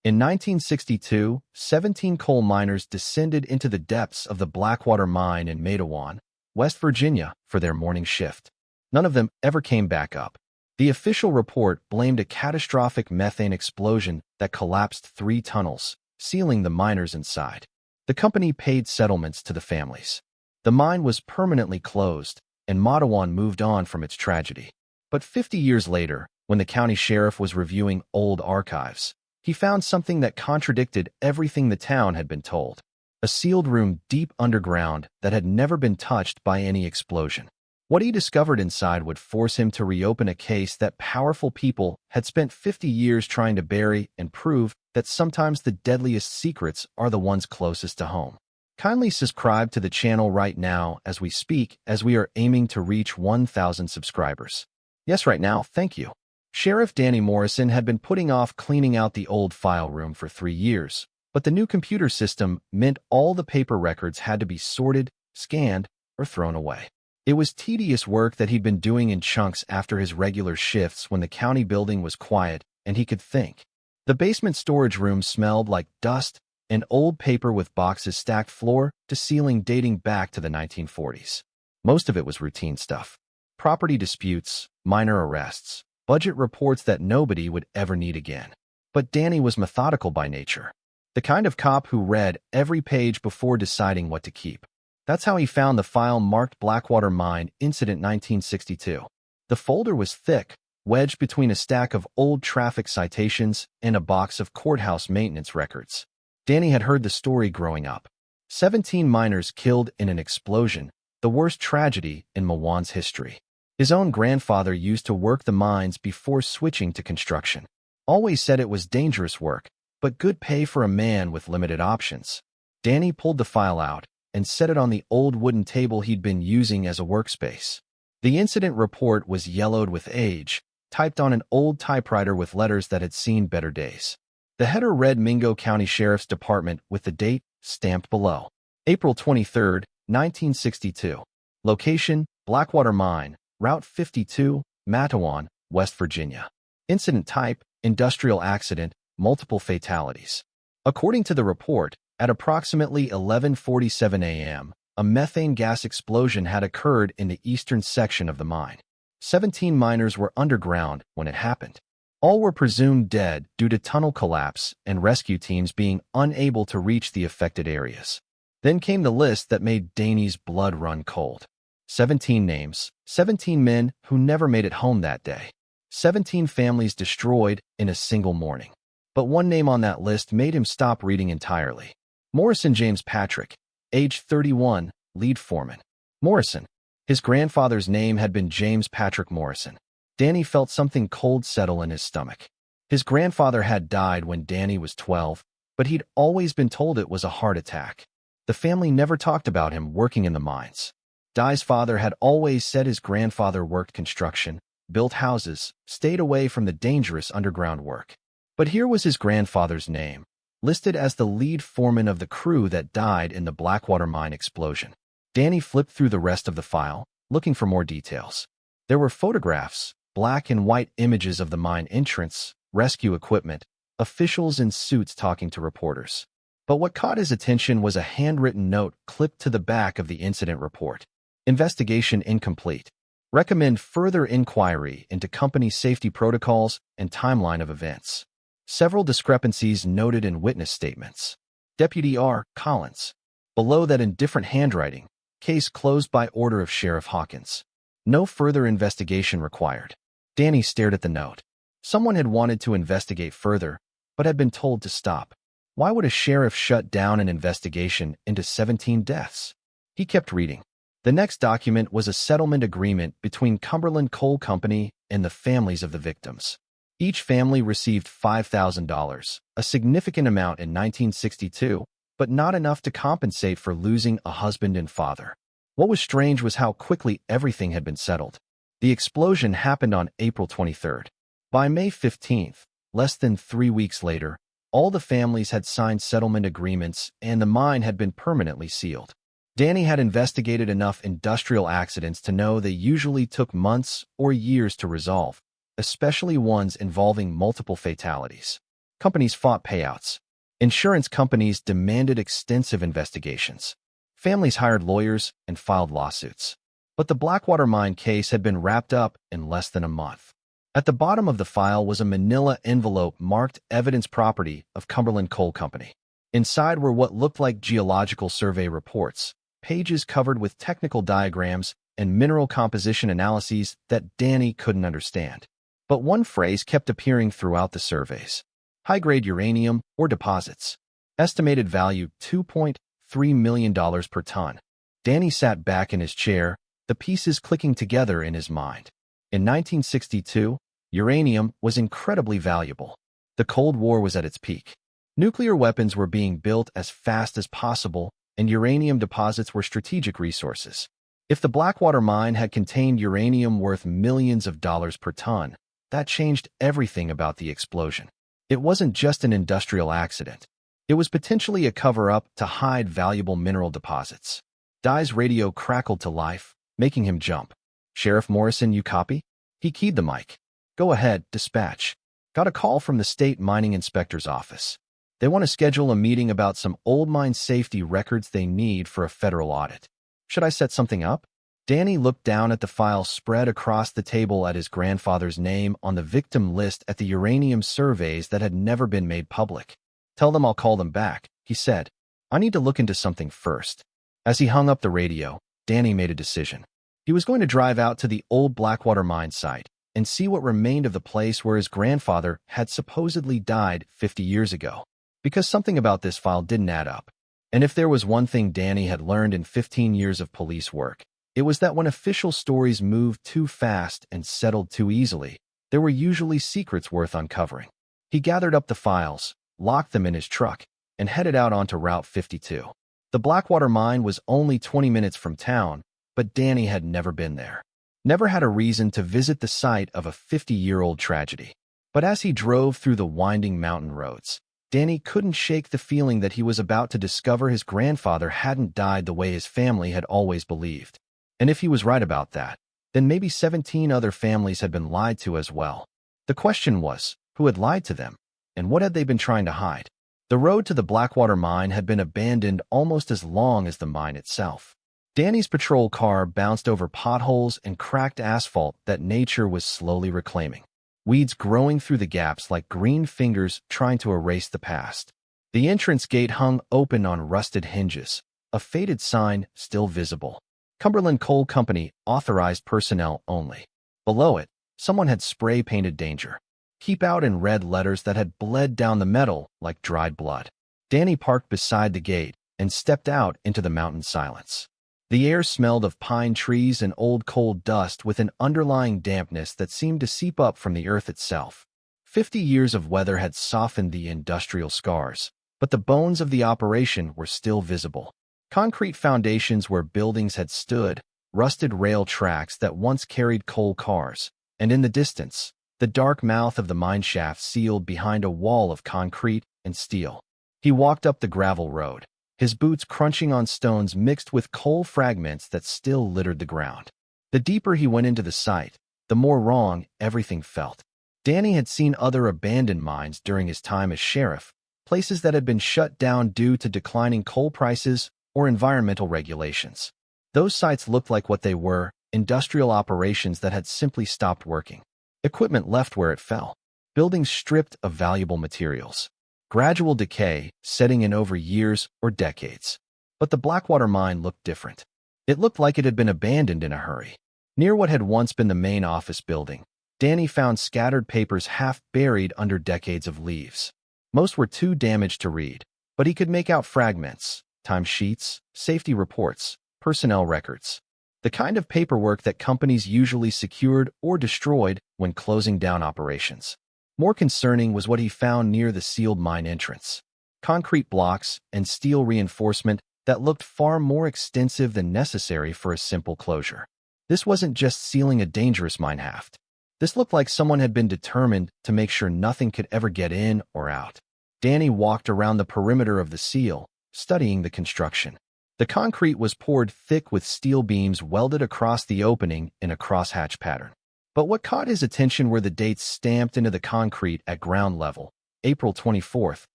In 1962, 17 coal miners descended into the depths of the Blackwater mine in Matawan, West Virginia, for their morning shift. None of them ever came back up. The official report blamed a catastrophic methane explosion that collapsed 3 tunnels, sealing the miners inside. The company paid settlements to the families. The mine was permanently closed, and Matawan moved on from its tragedy. But 50 years later, when the county sheriff was reviewing old archives, he found something that contradicted everything the town had been told. A sealed room deep underground that had never been touched by any explosion. What he discovered inside would force him to reopen a case that powerful people had spent 50 years trying to bury, and prove that sometimes the deadliest secrets are the ones closest to home. Kindly subscribe to the channel right now as we speak, as we are aiming to reach 1,000 subscribers. Yes, right now, thank you. Sheriff Danny Morrison had been putting off cleaning out the old file room for 3 years, but the new computer system meant all the paper records had to be sorted, scanned, or thrown away. It was tedious work that he'd been doing in chunks after his regular shifts when the county building was quiet and he could think. The basement storage room smelled like dust and old paper with boxes stacked floor to ceiling dating back to the 1940s. Most of it was routine stuff. Property disputes, minor arrests, budget reports that nobody would ever need again. But Danny was methodical by nature. The kind of cop who read every page before deciding what to keep. That's how he found the file marked Blackwater Mine Incident 1962. The folder was thick, wedged between a stack of old traffic citations and a box of courthouse maintenance records. Danny had heard the story growing up. 17 miners killed in an explosion, the worst tragedy in Mawan's history. His own grandfather used to work the mines before switching to construction. Always said it was dangerous work, but good pay for a man with limited options. Danny pulled the file out and set it on the old wooden table he'd been using as a workspace. The incident report was yellowed with age, typed on an old typewriter with letters that had seen better days. The header read Mingo County Sheriff's Department with the date stamped below. April 23, 1962. Location, Blackwater Mine, Route 52, Matawan, West Virginia. Incident type, industrial accident, multiple fatalities. According to the report, at approximately 11:47 a.m., a methane gas explosion had occurred in the eastern section of the mine. 17 miners were underground when it happened. All were presumed dead due to tunnel collapse and rescue teams being unable to reach the affected areas. Then came the list that made Danny's blood run cold. 17 names, 17 men who never made it home that day. 17 families destroyed in a single morning. But one name on that list made him stop reading entirely. Morrison James Patrick, age 31, lead foreman. Morrison. His grandfather's name had been James Patrick Morrison. Danny felt something cold settle in his stomach. His grandfather had died when Danny was 12, but he'd always been told it was a heart attack. The family never talked about him working in the mines. Di's father had always said his grandfather worked construction, built houses, stayed away from the dangerous underground work. But here was his grandfather's name, listed as the lead foreman of the crew that died in the Blackwater mine explosion. Danny flipped through the rest of the file, looking for more details. There were photographs, black and white images of the mine entrance, rescue equipment, officials in suits talking to reporters. But what caught his attention was a handwritten note clipped to the back of the incident report. Investigation incomplete. Recommend further inquiry into company safety protocols and timeline of events. Several discrepancies noted in witness statements. Deputy R. Collins. Below that in different handwriting. Case closed by order of Sheriff Hawkins. No further investigation required. Danny stared at the note. Someone had wanted to investigate further, but had been told to stop. Why would a sheriff shut down an investigation into 17 deaths? He kept reading. The next document was a settlement agreement between Cumberland Coal Company and the families of the victims. Each family received $5,000, a significant amount in 1962, but not enough to compensate for losing a husband and father. What was strange was how quickly everything had been settled. The explosion happened on April 23rd. By May 15th, less than 3 weeks later, all the families had signed settlement agreements and the mine had been permanently sealed. Danny had investigated enough industrial accidents to know they usually took months or years to resolve, especially ones involving multiple fatalities. Companies fought payouts. Insurance companies demanded extensive investigations. Families hired lawyers and filed lawsuits. But the Blackwater mine case had been wrapped up in less than a month. At the bottom of the file was a manila envelope marked Evidence Property of Cumberland Coal Company. Inside were what looked like geological survey reports, pages covered with technical diagrams and mineral composition analyses that Danny couldn't understand. But one phrase kept appearing throughout the surveys: high-grade uranium ore deposits. Estimated value $2.3 million per ton. Danny sat back in his chair, the pieces clicking together in his mind. In 1962, uranium was incredibly valuable. The Cold War was at its peak. Nuclear weapons were being built as fast as possible, and uranium deposits were strategic resources. If the Blackwater mine had contained uranium worth millions of dollars per ton, that changed everything about the explosion. It wasn't just an industrial accident. It was potentially a cover-up to hide valuable mineral deposits. Dye's radio crackled to life, making him jump. "Sheriff Morrison, you copy?" He keyed the mic. "Go ahead, dispatch." Got a call from the state mining inspector's office. They want to schedule a meeting about some old mine safety records they need for a federal audit. Should I set something up? Danny looked down at the file spread across the table at his grandfather's name on the victim list at the uranium surveys that had never been made public. "Tell them I'll call them back," he said. "I need to look into something first." As he hung up the radio, Danny made a decision. He was going to drive out to the old Blackwater mine site and see what remained of the place where his grandfather had supposedly died 50 years ago. Because something about this file didn't add up. And if there was one thing Danny had learned in 15 years of police work, it was that when official stories moved too fast and settled too easily, there were usually secrets worth uncovering. He gathered up the files, locked them in his truck, and headed out onto Route 52. The Blackwater mine was only 20 minutes from town, but Danny had never been there. Never had a reason to visit the site of a 50-year-old tragedy. But as he drove through the winding mountain roads, Danny couldn't shake the feeling that he was about to discover his grandfather hadn't died the way his family had always believed. And if he was right about that, then maybe 17 other families had been lied to as well. The question was, who had lied to them? And what had they been trying to hide? The road to the Blackwater mine had been abandoned almost as long as the mine itself. Danny's patrol car bounced over potholes and cracked asphalt that nature was slowly reclaiming. Weeds growing through the gaps like green fingers trying to erase the past. The entrance gate hung open on rusted hinges, a faded sign still visible. Cumberland Coal Company, authorized personnel only. Below it, someone had spray-painted danger. Keep out in red letters that had bled down the metal like dried blood. Danny parked beside the gate and stepped out into the mountain silence. The air smelled of pine trees and old coal dust with an underlying dampness that seemed to seep up from the earth itself. 50 years of weather had softened the industrial scars, but the bones of the operation were still visible. Concrete foundations where buildings had stood, rusted rail tracks that once carried coal cars, and in the distance, the dark mouth of the mine shaft sealed behind a wall of concrete and steel. He walked up the gravel road, his boots crunching on stones mixed with coal fragments that still littered the ground. The deeper he went into the site, the more wrong everything felt. Danny had seen other abandoned mines during his time as sheriff, places that had been shut down due to declining coal prices or environmental regulations. Those sites looked like what they were, industrial operations that had simply stopped working. Equipment left where it fell. Buildings stripped of valuable materials. Gradual decay setting in over years or decades. But the Blackwater mine looked different. It looked like it had been abandoned in a hurry. Near what had once been the main office building, Danny found scattered papers half buried under decades of leaves. Most were too damaged to read, but he could make out fragments, timesheets, safety reports, personnel records. The kind of paperwork that companies usually secured or destroyed when closing down operations. More concerning was what he found near the sealed mine entrance. Concrete blocks and steel reinforcement that looked far more extensive than necessary for a simple closure. This wasn't just sealing a dangerous mine shaft. This looked like someone had been determined to make sure nothing could ever get in or out. Danny walked around the perimeter of the seal, studying the construction. The concrete was poured thick with steel beams welded across the opening in a crosshatch pattern. But what caught his attention were the dates stamped into the concrete at ground level, April 24th,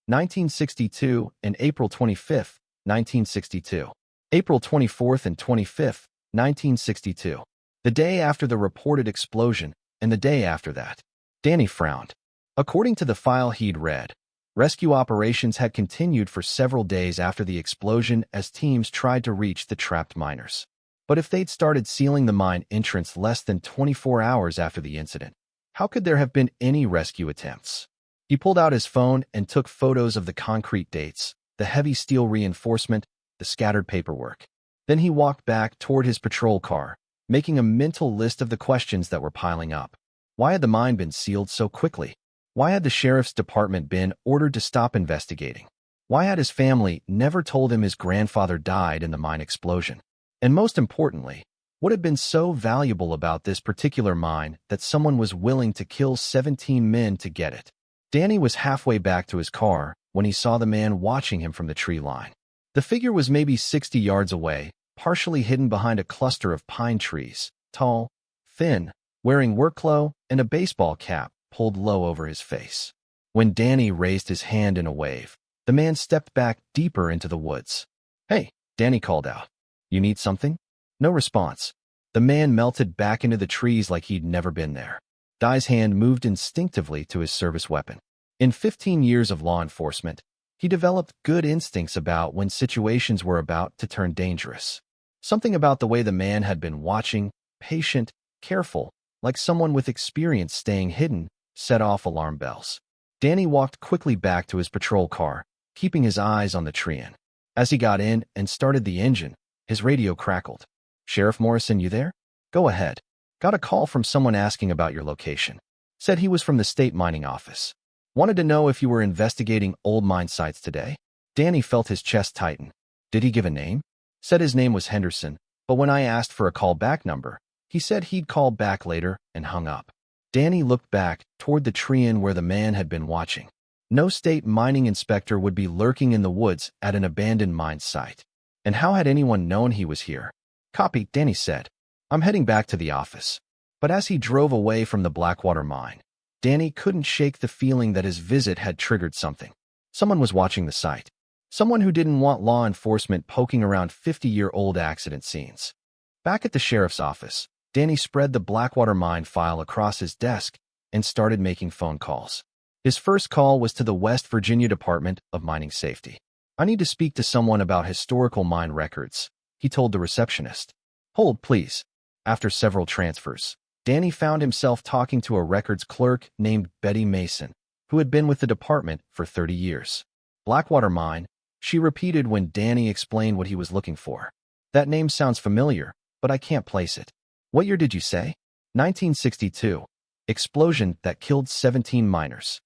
1962, and April 25th, 1962. April 24th and 25th, 1962. The day after the reported explosion, and the day after that. Danny frowned. According to the file he'd read, rescue operations had continued for several days after the explosion as teams tried to reach the trapped miners. But if they'd started sealing the mine entrance less than 24 hours after the incident, how could there have been any rescue attempts? He pulled out his phone and took photos of the concrete dates, the heavy steel reinforcement, the scattered paperwork. Then he walked back toward his patrol car, making a mental list of the questions that were piling up. Why had the mine been sealed so quickly? Why had the sheriff's department been ordered to stop investigating? Why had his family never told him his grandfather died in the mine explosion? And most importantly, what had been so valuable about this particular mine that someone was willing to kill 17 men to get it? Danny was halfway back to his car when he saw the man watching him from the tree line. The figure was maybe 60 yards away, partially hidden behind a cluster of pine trees, tall, thin, wearing work clothes and a baseball cap pulled low over his face. When Danny raised his hand in a wave, the man stepped back deeper into the woods. "Hey," Danny called out. "You need something?" No response. The man melted back into the trees like he'd never been there. Dai's hand moved instinctively to his service weapon. In 15 years of law enforcement, he developed good instincts about when situations were about to turn dangerous. Something about the way the man had been watching, patient, careful, like someone with experience staying hidden, set off alarm bells. Danny walked quickly back to his patrol car, keeping his eyes on the tree. As he got in and started the engine, his radio crackled. "Sheriff Morrison, you there? Go ahead. Got a call from someone asking about your location. Said he was from the state mining office. Wanted to know if you were investigating old mine sites today." Danny felt his chest tighten. Did he give a name? Said his name was Henderson, but when I asked for a callback number, he said he'd call back later and hung up. Danny looked back toward the tree where the man had been watching. No state mining inspector would be lurking in the woods at an abandoned mine site. And how had anyone known he was here? "Copy," Danny said. "I'm heading back to the office." But as he drove away from the Blackwater mine, Danny couldn't shake the feeling that his visit had triggered something. Someone was watching the site. Someone who didn't want law enforcement poking around 50-year-old accident scenes. Back at the sheriff's office, Danny spread the Blackwater mine file across his desk and started making phone calls. His first call was to the West Virginia Department of Mining Safety. "I need to speak to someone about historical mine records," he told the receptionist. "Hold, please." After several transfers, Danny found himself talking to a records clerk named Betty Mason, who had been with the department for 30 years. "Blackwater Mine," she repeated when Danny explained what he was looking for. "That name sounds familiar, but I can't place it." "What year did you say?" 1962. "Explosion that killed 17 miners."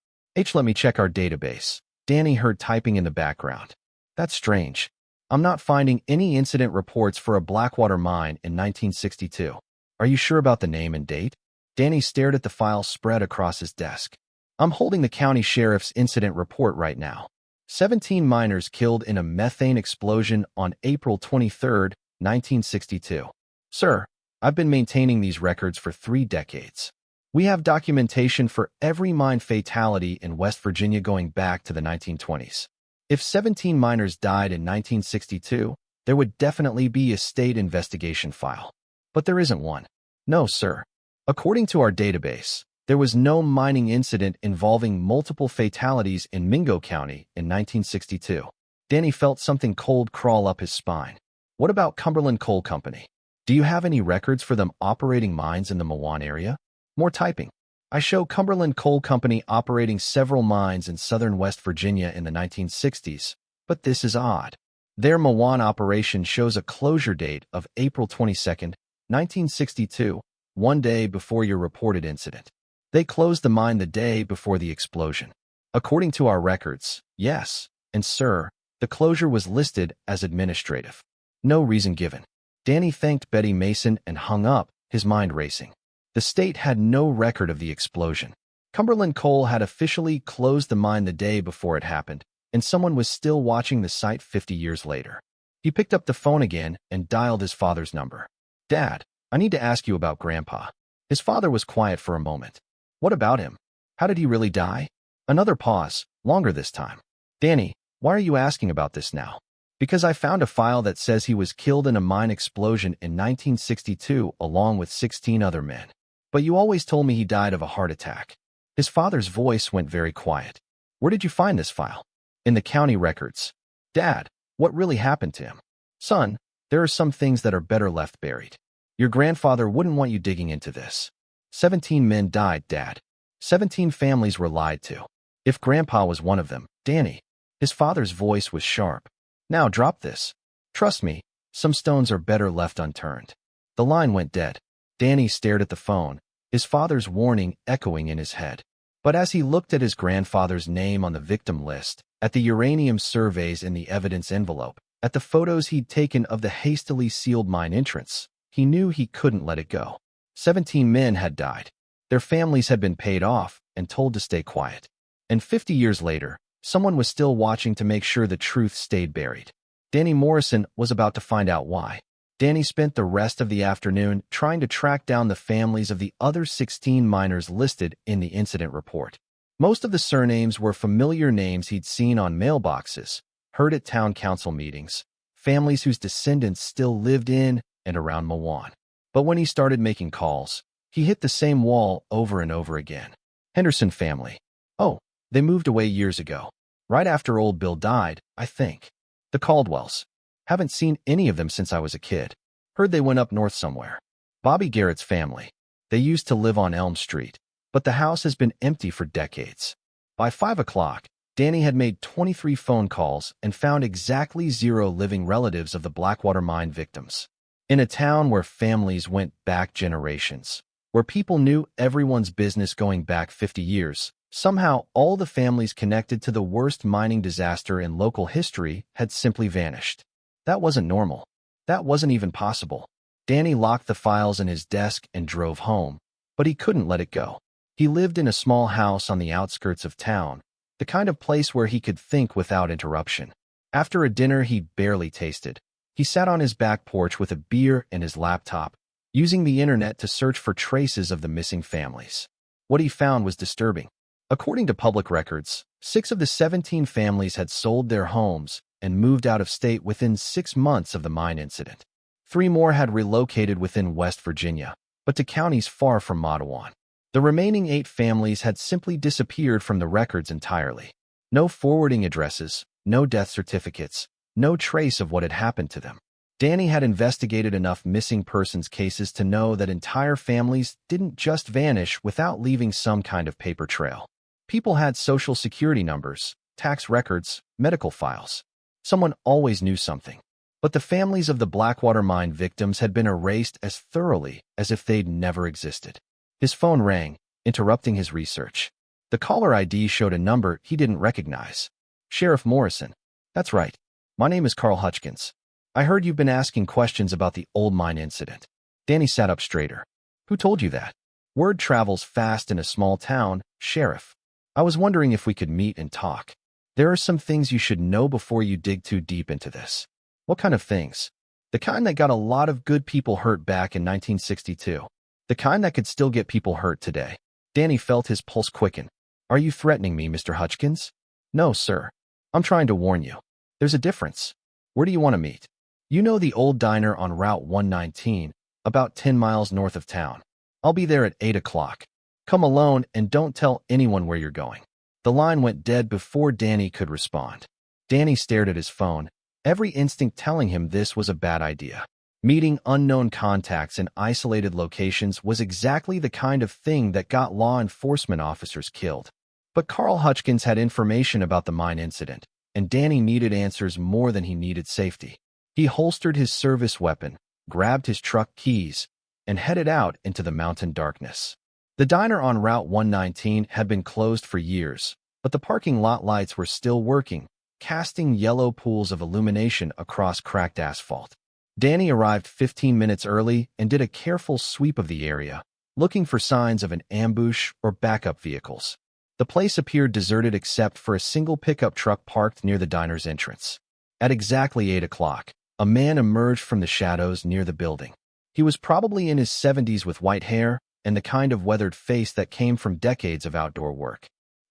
Let me check our database." Danny heard typing in the background. "That's strange. I'm not finding any incident reports for a Blackwater mine in 1962. Are you sure about the name and date?" Danny stared at the file spread across his desk. "I'm holding the county sheriff's incident report right now. 17 miners killed in a methane explosion on April 23, 1962. Sir, I've been maintaining these records for 3 decades. We have documentation for every mine fatality in West Virginia going back to the 1920s. If 17 miners died in 1962, there would definitely be a state investigation file. But there isn't one." "No, sir. According to our database, there was no mining incident involving multiple fatalities in Mingo County in 1962. Danny felt something cold crawl up his spine. "What about Cumberland Coal Company? Do you have any records for them operating mines in the Mewan area?" More typing. "I show Cumberland Coal Company operating several mines in southern West Virginia in the 1960s, but this is odd. Their Mewan operation shows a closure date of April 22, 1962, one day before your reported incident. They closed the mine the day before the explosion." "According to our records, yes. And sir, the closure was listed as administrative. No reason given." Danny thanked Betty Mason and hung up, his mind racing. The state had no record of the explosion. Cumberland Coal had officially closed the mine the day before it happened, and someone was still watching the site 50 years later. He picked up the phone again and dialed his father's number. "Dad, I need to ask you about Grandpa." His father was quiet for a moment. "What about him? How did he really die?" Another pause, longer this time. Danny, why are you asking about this now? Because I found a file that says he was killed in a mine explosion in 1962 along with 16 other men. But you always told me he died of a heart attack. His father's voice went very quiet. Where did you find this file? In the county records. Dad, what really happened to him? Son, there are some things that are better left buried. Your grandfather wouldn't want you digging into this. 17 men died, Dad. 17 families were lied to. If Grandpa was one of them, Danny. His father's voice was sharp. Now drop this. Trust me, some stones are better left unturned. The line went dead. Danny stared at the phone, his father's warning echoing in his head. But as he looked at his grandfather's name on the victim list, at the uranium surveys in the evidence envelope, at the photos he'd taken of the hastily sealed mine entrance, he knew he couldn't let it go. 17 men had died. Their families had been paid off and told to stay quiet. And 50 years later, someone was still watching to make sure the truth stayed buried. Danny Morrison was about to find out why. Danny spent the rest of the afternoon trying to track down the families of the other 16 miners listed in the incident report. Most of the surnames were familiar names he'd seen on mailboxes, heard at town council meetings, families whose descendants still lived in and around Mewan. But when he started making calls, he hit the same wall over and over again. Henderson family. Oh, they moved away years ago. Right after old Bill died, I think. The Caldwells. Haven't seen any of them since I was a kid. Heard they went up north somewhere. Bobby Garrett's family. They used to live on Elm Street, but the house has been empty for decades. By 5 o'clock, Danny had made 23 phone calls and found exactly 0 living relatives of the Blackwater mine victims. In a town where families went back generations, where people knew everyone's business going back 50 years, somehow all the families connected to the worst mining disaster in local history had simply vanished. That wasn't normal. That wasn't even possible. Danny locked the files in his desk and drove home, but he couldn't let it go. He lived in a small house on the outskirts of town, the kind of place where he could think without interruption. After a dinner he barely tasted, he sat on his back porch with a beer and his laptop, using the internet to search for traces of the missing families. What he found was disturbing. According to public records, 6 of the 17 families had sold their homes and moved out of state within 6 months of the mine incident. 3 more had relocated within West Virginia, but to counties far from Metawan. The remaining 8 families had simply disappeared from the records entirely. No forwarding addresses, no death certificates, no trace of what had happened to them. Danny had investigated enough missing persons cases to know that entire families didn't just vanish without leaving some kind of paper trail. People had social security numbers, tax records, medical files. Someone always knew something. But the families of the Blackwater mine victims had been erased as thoroughly as if they'd never existed. His phone rang, interrupting his research. The caller ID showed a number he didn't recognize. Sheriff Morrison. That's right. My name is Carl Hutchins. I heard you've been asking questions about the old mine incident. Danny sat up straighter. Who told you that? Word travels fast in a small town, Sheriff. I was wondering if we could meet and talk. There are some things you should know before you dig too deep into this. What kind of things? The kind that got a lot of good people hurt back in 1962. The kind that could still get people hurt today. Danny felt his pulse quicken. Are you threatening me, Mr. Hutchins? No, sir. I'm trying to warn you. There's a difference. Where do you want to meet? You know the old diner on Route 119, about 10 miles north of town. I'll be there at 8 o'clock. Come alone and don't tell anyone where you're going. The line went dead before Danny could respond. Danny stared at his phone, every instinct telling him this was a bad idea. Meeting unknown contacts in isolated locations was exactly the kind of thing that got law enforcement officers killed. But Carl Hutchins had information about the mine incident, and Danny needed answers more than he needed safety. He holstered his service weapon, grabbed his truck keys, and headed out into the mountain darkness. The diner on Route 119 had been closed for years, but the parking lot lights were still working, casting yellow pools of illumination across cracked asphalt. Danny arrived 15 minutes early and did a careful sweep of the area, looking for signs of an ambush or backup vehicles. The place appeared deserted except for a single pickup truck parked near the diner's entrance. At exactly 8 o'clock, a man emerged from the shadows near the building. He was probably in his 70s with white hair and the kind of weathered face that came from decades of outdoor work.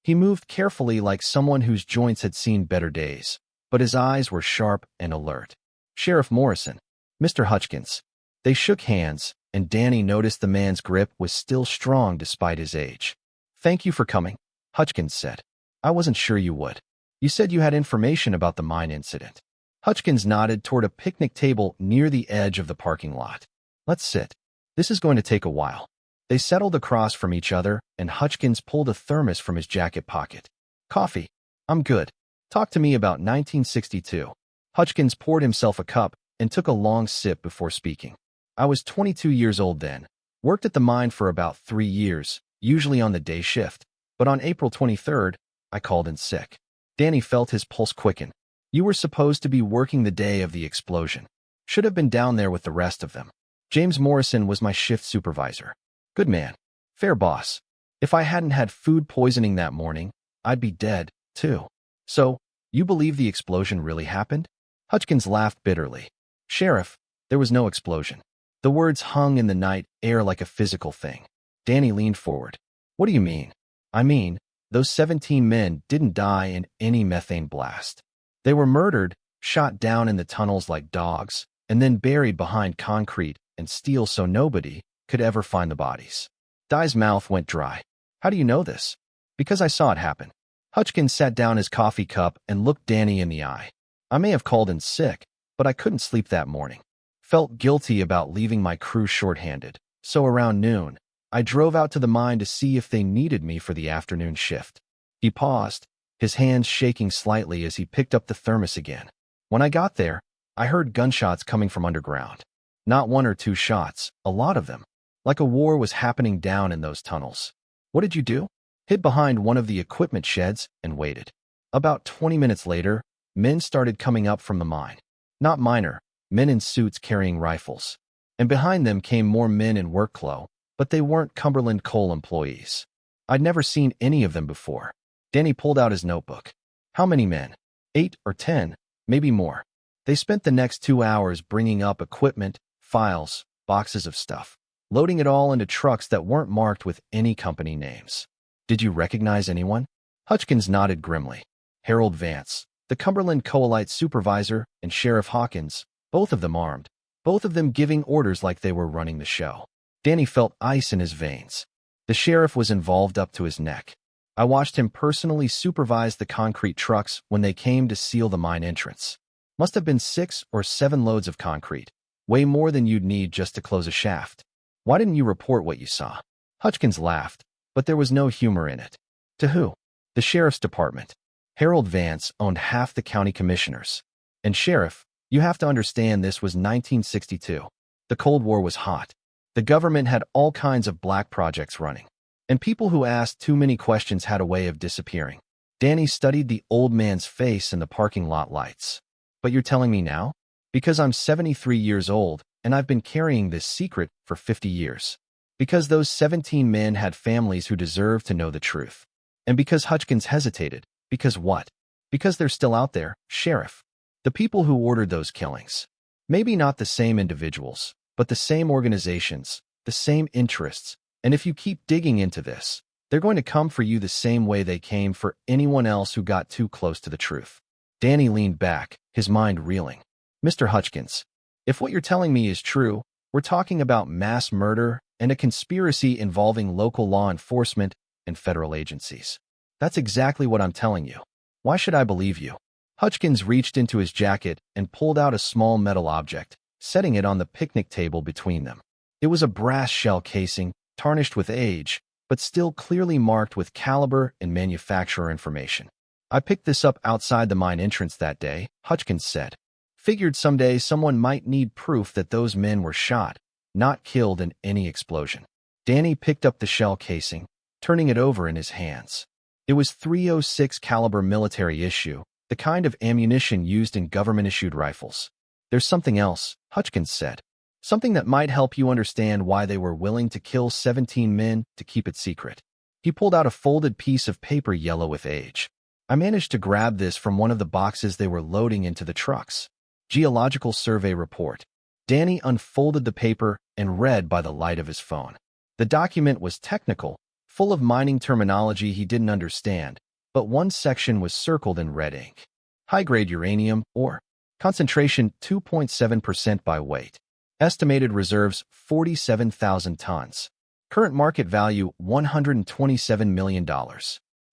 He moved carefully like someone whose joints had seen better days, but his eyes were sharp and alert. Sheriff Morrison, Mr. Hutchins. They shook hands, and Danny noticed the man's grip was still strong despite his age. Thank you for coming, Hutchins said. I wasn't sure you would. You said you had information about the mine incident. Hutchins nodded toward a picnic table near the edge of the parking lot. Let's sit. This is going to take a while. They settled across from each other, and Hutchins pulled a thermos from his jacket pocket. Coffee. I'm good. Talk to me about 1962. Hutchins poured himself a cup and took a long sip before speaking. I was 22 years old then. Worked at the mine for about 3 years, usually on the day shift. But on April 23rd, I called in sick. Danny felt his pulse quicken. You were supposed to be working the day of the explosion. Should have been down there with the rest of them. James Morrison was my shift supervisor. Good man. Fair boss. If I hadn't had food poisoning that morning, I'd be dead, too. So, you believe the explosion really happened? Hutchins laughed bitterly. Sheriff, there was no explosion. The words hung in the night air like a physical thing. Danny leaned forward. What do you mean? I mean, those 17 men didn't die in any methane blast. They were murdered, shot down in the tunnels like dogs, and then buried behind concrete and steel so nobody could ever find the bodies. Dye's mouth went dry. How do you know this? Because I saw it happen. Hutchins sat down his coffee cup and looked Danny in the eye. I may have called in sick, but I couldn't sleep that morning. Felt guilty about leaving my crew short-handed, so around noon, I drove out to the mine to see if they needed me for the afternoon shift. He paused, his hands shaking slightly as he picked up the thermos again. When I got there, I heard gunshots coming from underground. Not 1 or 2 shots, a lot of them. Like a war was happening down in those tunnels. What did you do? Hid behind one of the equipment sheds and waited. About 20 minutes later, men started coming up from the mine. Not minor, men in suits carrying rifles. And behind them came more men in work clothes, but they weren't Cumberland Coal employees. I'd never seen any of them before. Danny pulled out his notebook. How many men? 8 or 10, maybe more. They spent the next 2 hours bringing up equipment, files, boxes of stuff, loading it all into trucks that weren't marked with any company names. Did you recognize anyone? Hutchins nodded grimly. Harold Vance, the Cumberland Coalite supervisor, and Sheriff Hawkins, both of them armed, both of them giving orders like they were running the show. Danny felt ice in his veins. The sheriff was involved up to his neck. I watched him personally supervise the concrete trucks when they came to seal the mine entrance. Must have been 6 or 7 loads of concrete, way more than you'd need just to close a shaft. Why didn't you report what you saw? Hutchins laughed, but there was no humor in it. To who? The sheriff's department. Harold Vance owned half the county commissioners. And sheriff, you have to understand this was 1962. The Cold War was hot. The government had all kinds of black projects running. And people who asked too many questions had a way of disappearing. Danny studied the old man's face in the parking lot lights. But you're telling me now? Because I'm 73 years old, and I've been carrying this secret for 50 years. Because those 17 men had families who deserved to know the truth. And because Hutchins hesitated. Because what? Because they're still out there, Sheriff. The people who ordered those killings. Maybe not the same individuals, but the same organizations, the same interests. And if you keep digging into this, they're going to come for you the same way they came for anyone else who got too close to the truth. Danny leaned back, his mind reeling. Mr. Hutchins, if what you're telling me is true, we're talking about mass murder and a conspiracy involving local law enforcement and federal agencies. That's exactly what I'm telling you. Why should I believe you? Hutchins reached into his jacket and pulled out a small metal object, setting it on the picnic table between them. It was a brass shell casing, tarnished with age, but still clearly marked with caliber and manufacturer information. I picked this up outside the mine entrance that day, Hutchins said. Figured someday someone might need proof that those men were shot, not killed in any explosion. Danny picked up the shell casing, turning it over in his hands. It was .306 caliber military issue, the kind of ammunition used in government-issued rifles. There's something else, Hutchins said. Something that might help you understand why they were willing to kill 17 men to keep it secret. He pulled out a folded piece of paper yellow with age. I managed to grab this from one of the boxes they were loading into the trucks. Geological Survey Report. Danny unfolded the paper and read by the light of his phone. The document was technical, full of mining terminology he didn't understand, but one section was circled in red ink. High-grade uranium, or concentration 2.7% by weight. Estimated reserves 47,000 tons. Current market value $127 million.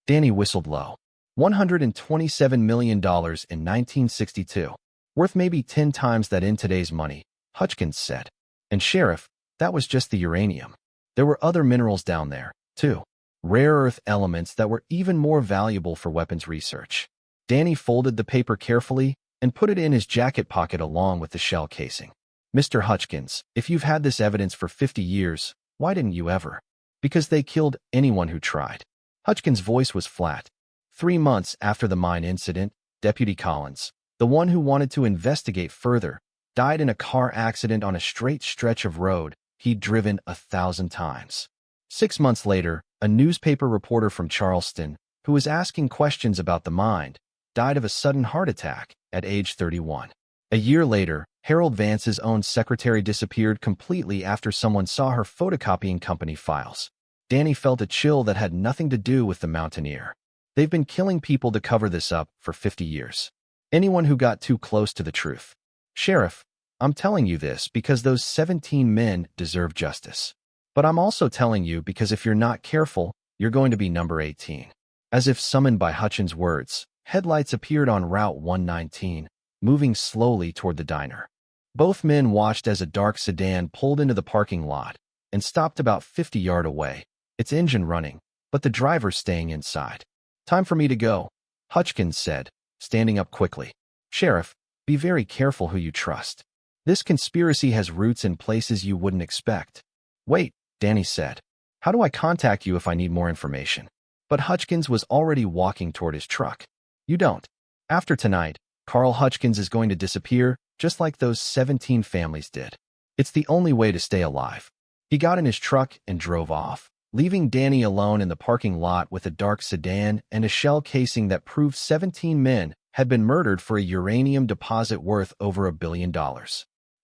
Danny whistled low. $127 million in 1962. Worth maybe 10 times that in today's money, Hutchins said. And Sheriff, that was just the uranium. There were other minerals down there, too. Rare earth elements that were even more valuable for weapons research. Danny folded the paper carefully and put it in his jacket pocket along with the shell casing. Mr. Hutchins, if you've had this evidence for 50 years, why didn't you ever? Because they killed anyone who tried. Hutchins' voice was flat. 3 months after the mine incident, Deputy Collins, the one who wanted to investigate further, died in a car accident on a straight stretch of road he'd driven 1,000 times. 6 months later, a newspaper reporter from Charleston, who was asking questions about the mine, died of a sudden heart attack at age 31. A year later, Harold Vance's own secretary disappeared completely after someone saw her photocopying company files. Danny felt a chill that had nothing to do with the mountaineer. They've been killing people to cover this up for 50 years. Anyone who got too close to the truth. Sheriff, I'm telling you this because those 17 men deserve justice. But I'm also telling you because if you're not careful, you're going to be number 18. As if summoned by Hutchins' words, headlights appeared on Route 119, moving slowly toward the diner. Both men watched as a dark sedan pulled into the parking lot and stopped about 50 yards away, its engine running, but the driver staying inside. Time for me to go, Hutchins said, standing up quickly. Sheriff, be very careful who you trust. This conspiracy has roots in places you wouldn't expect. Wait, Danny said. How do I contact you if I need more information? But Hutchins was already walking toward his truck. You don't. After tonight, Carl Hutchins is going to disappear, just like those 17 families did. It's the only way to stay alive. He got in his truck and drove off, leaving Danny alone in the parking lot with a dark sedan and a shell casing that proved 17 men had been murdered for a uranium deposit worth over $1 billion.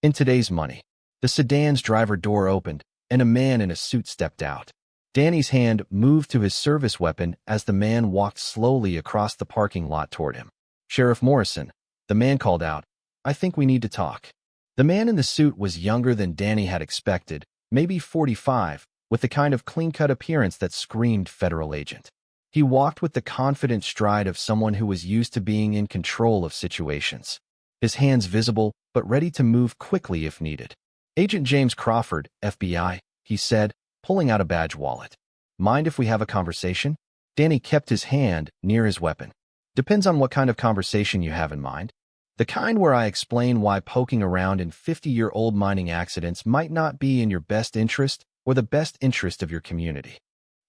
In today's money, the sedan's driver door opened, and a man in a suit stepped out. Danny's hand moved to his service weapon as the man walked slowly across the parking lot toward him. Sheriff Morrison, the man called out, I think we need to talk. The man in the suit was younger than Danny had expected, maybe 45, with the kind of clean-cut appearance that screamed federal agent. He walked with the confident stride of someone who was used to being in control of situations. His hands visible, but ready to move quickly if needed. Agent James Crawford, FBI, he said, pulling out a badge wallet. Mind if we have a conversation? Danny kept his hand near his weapon. Depends on what kind of conversation you have in mind. The kind where I explain why poking around in 50-year-old mining accidents might not be in your best interest or the best interest of your community.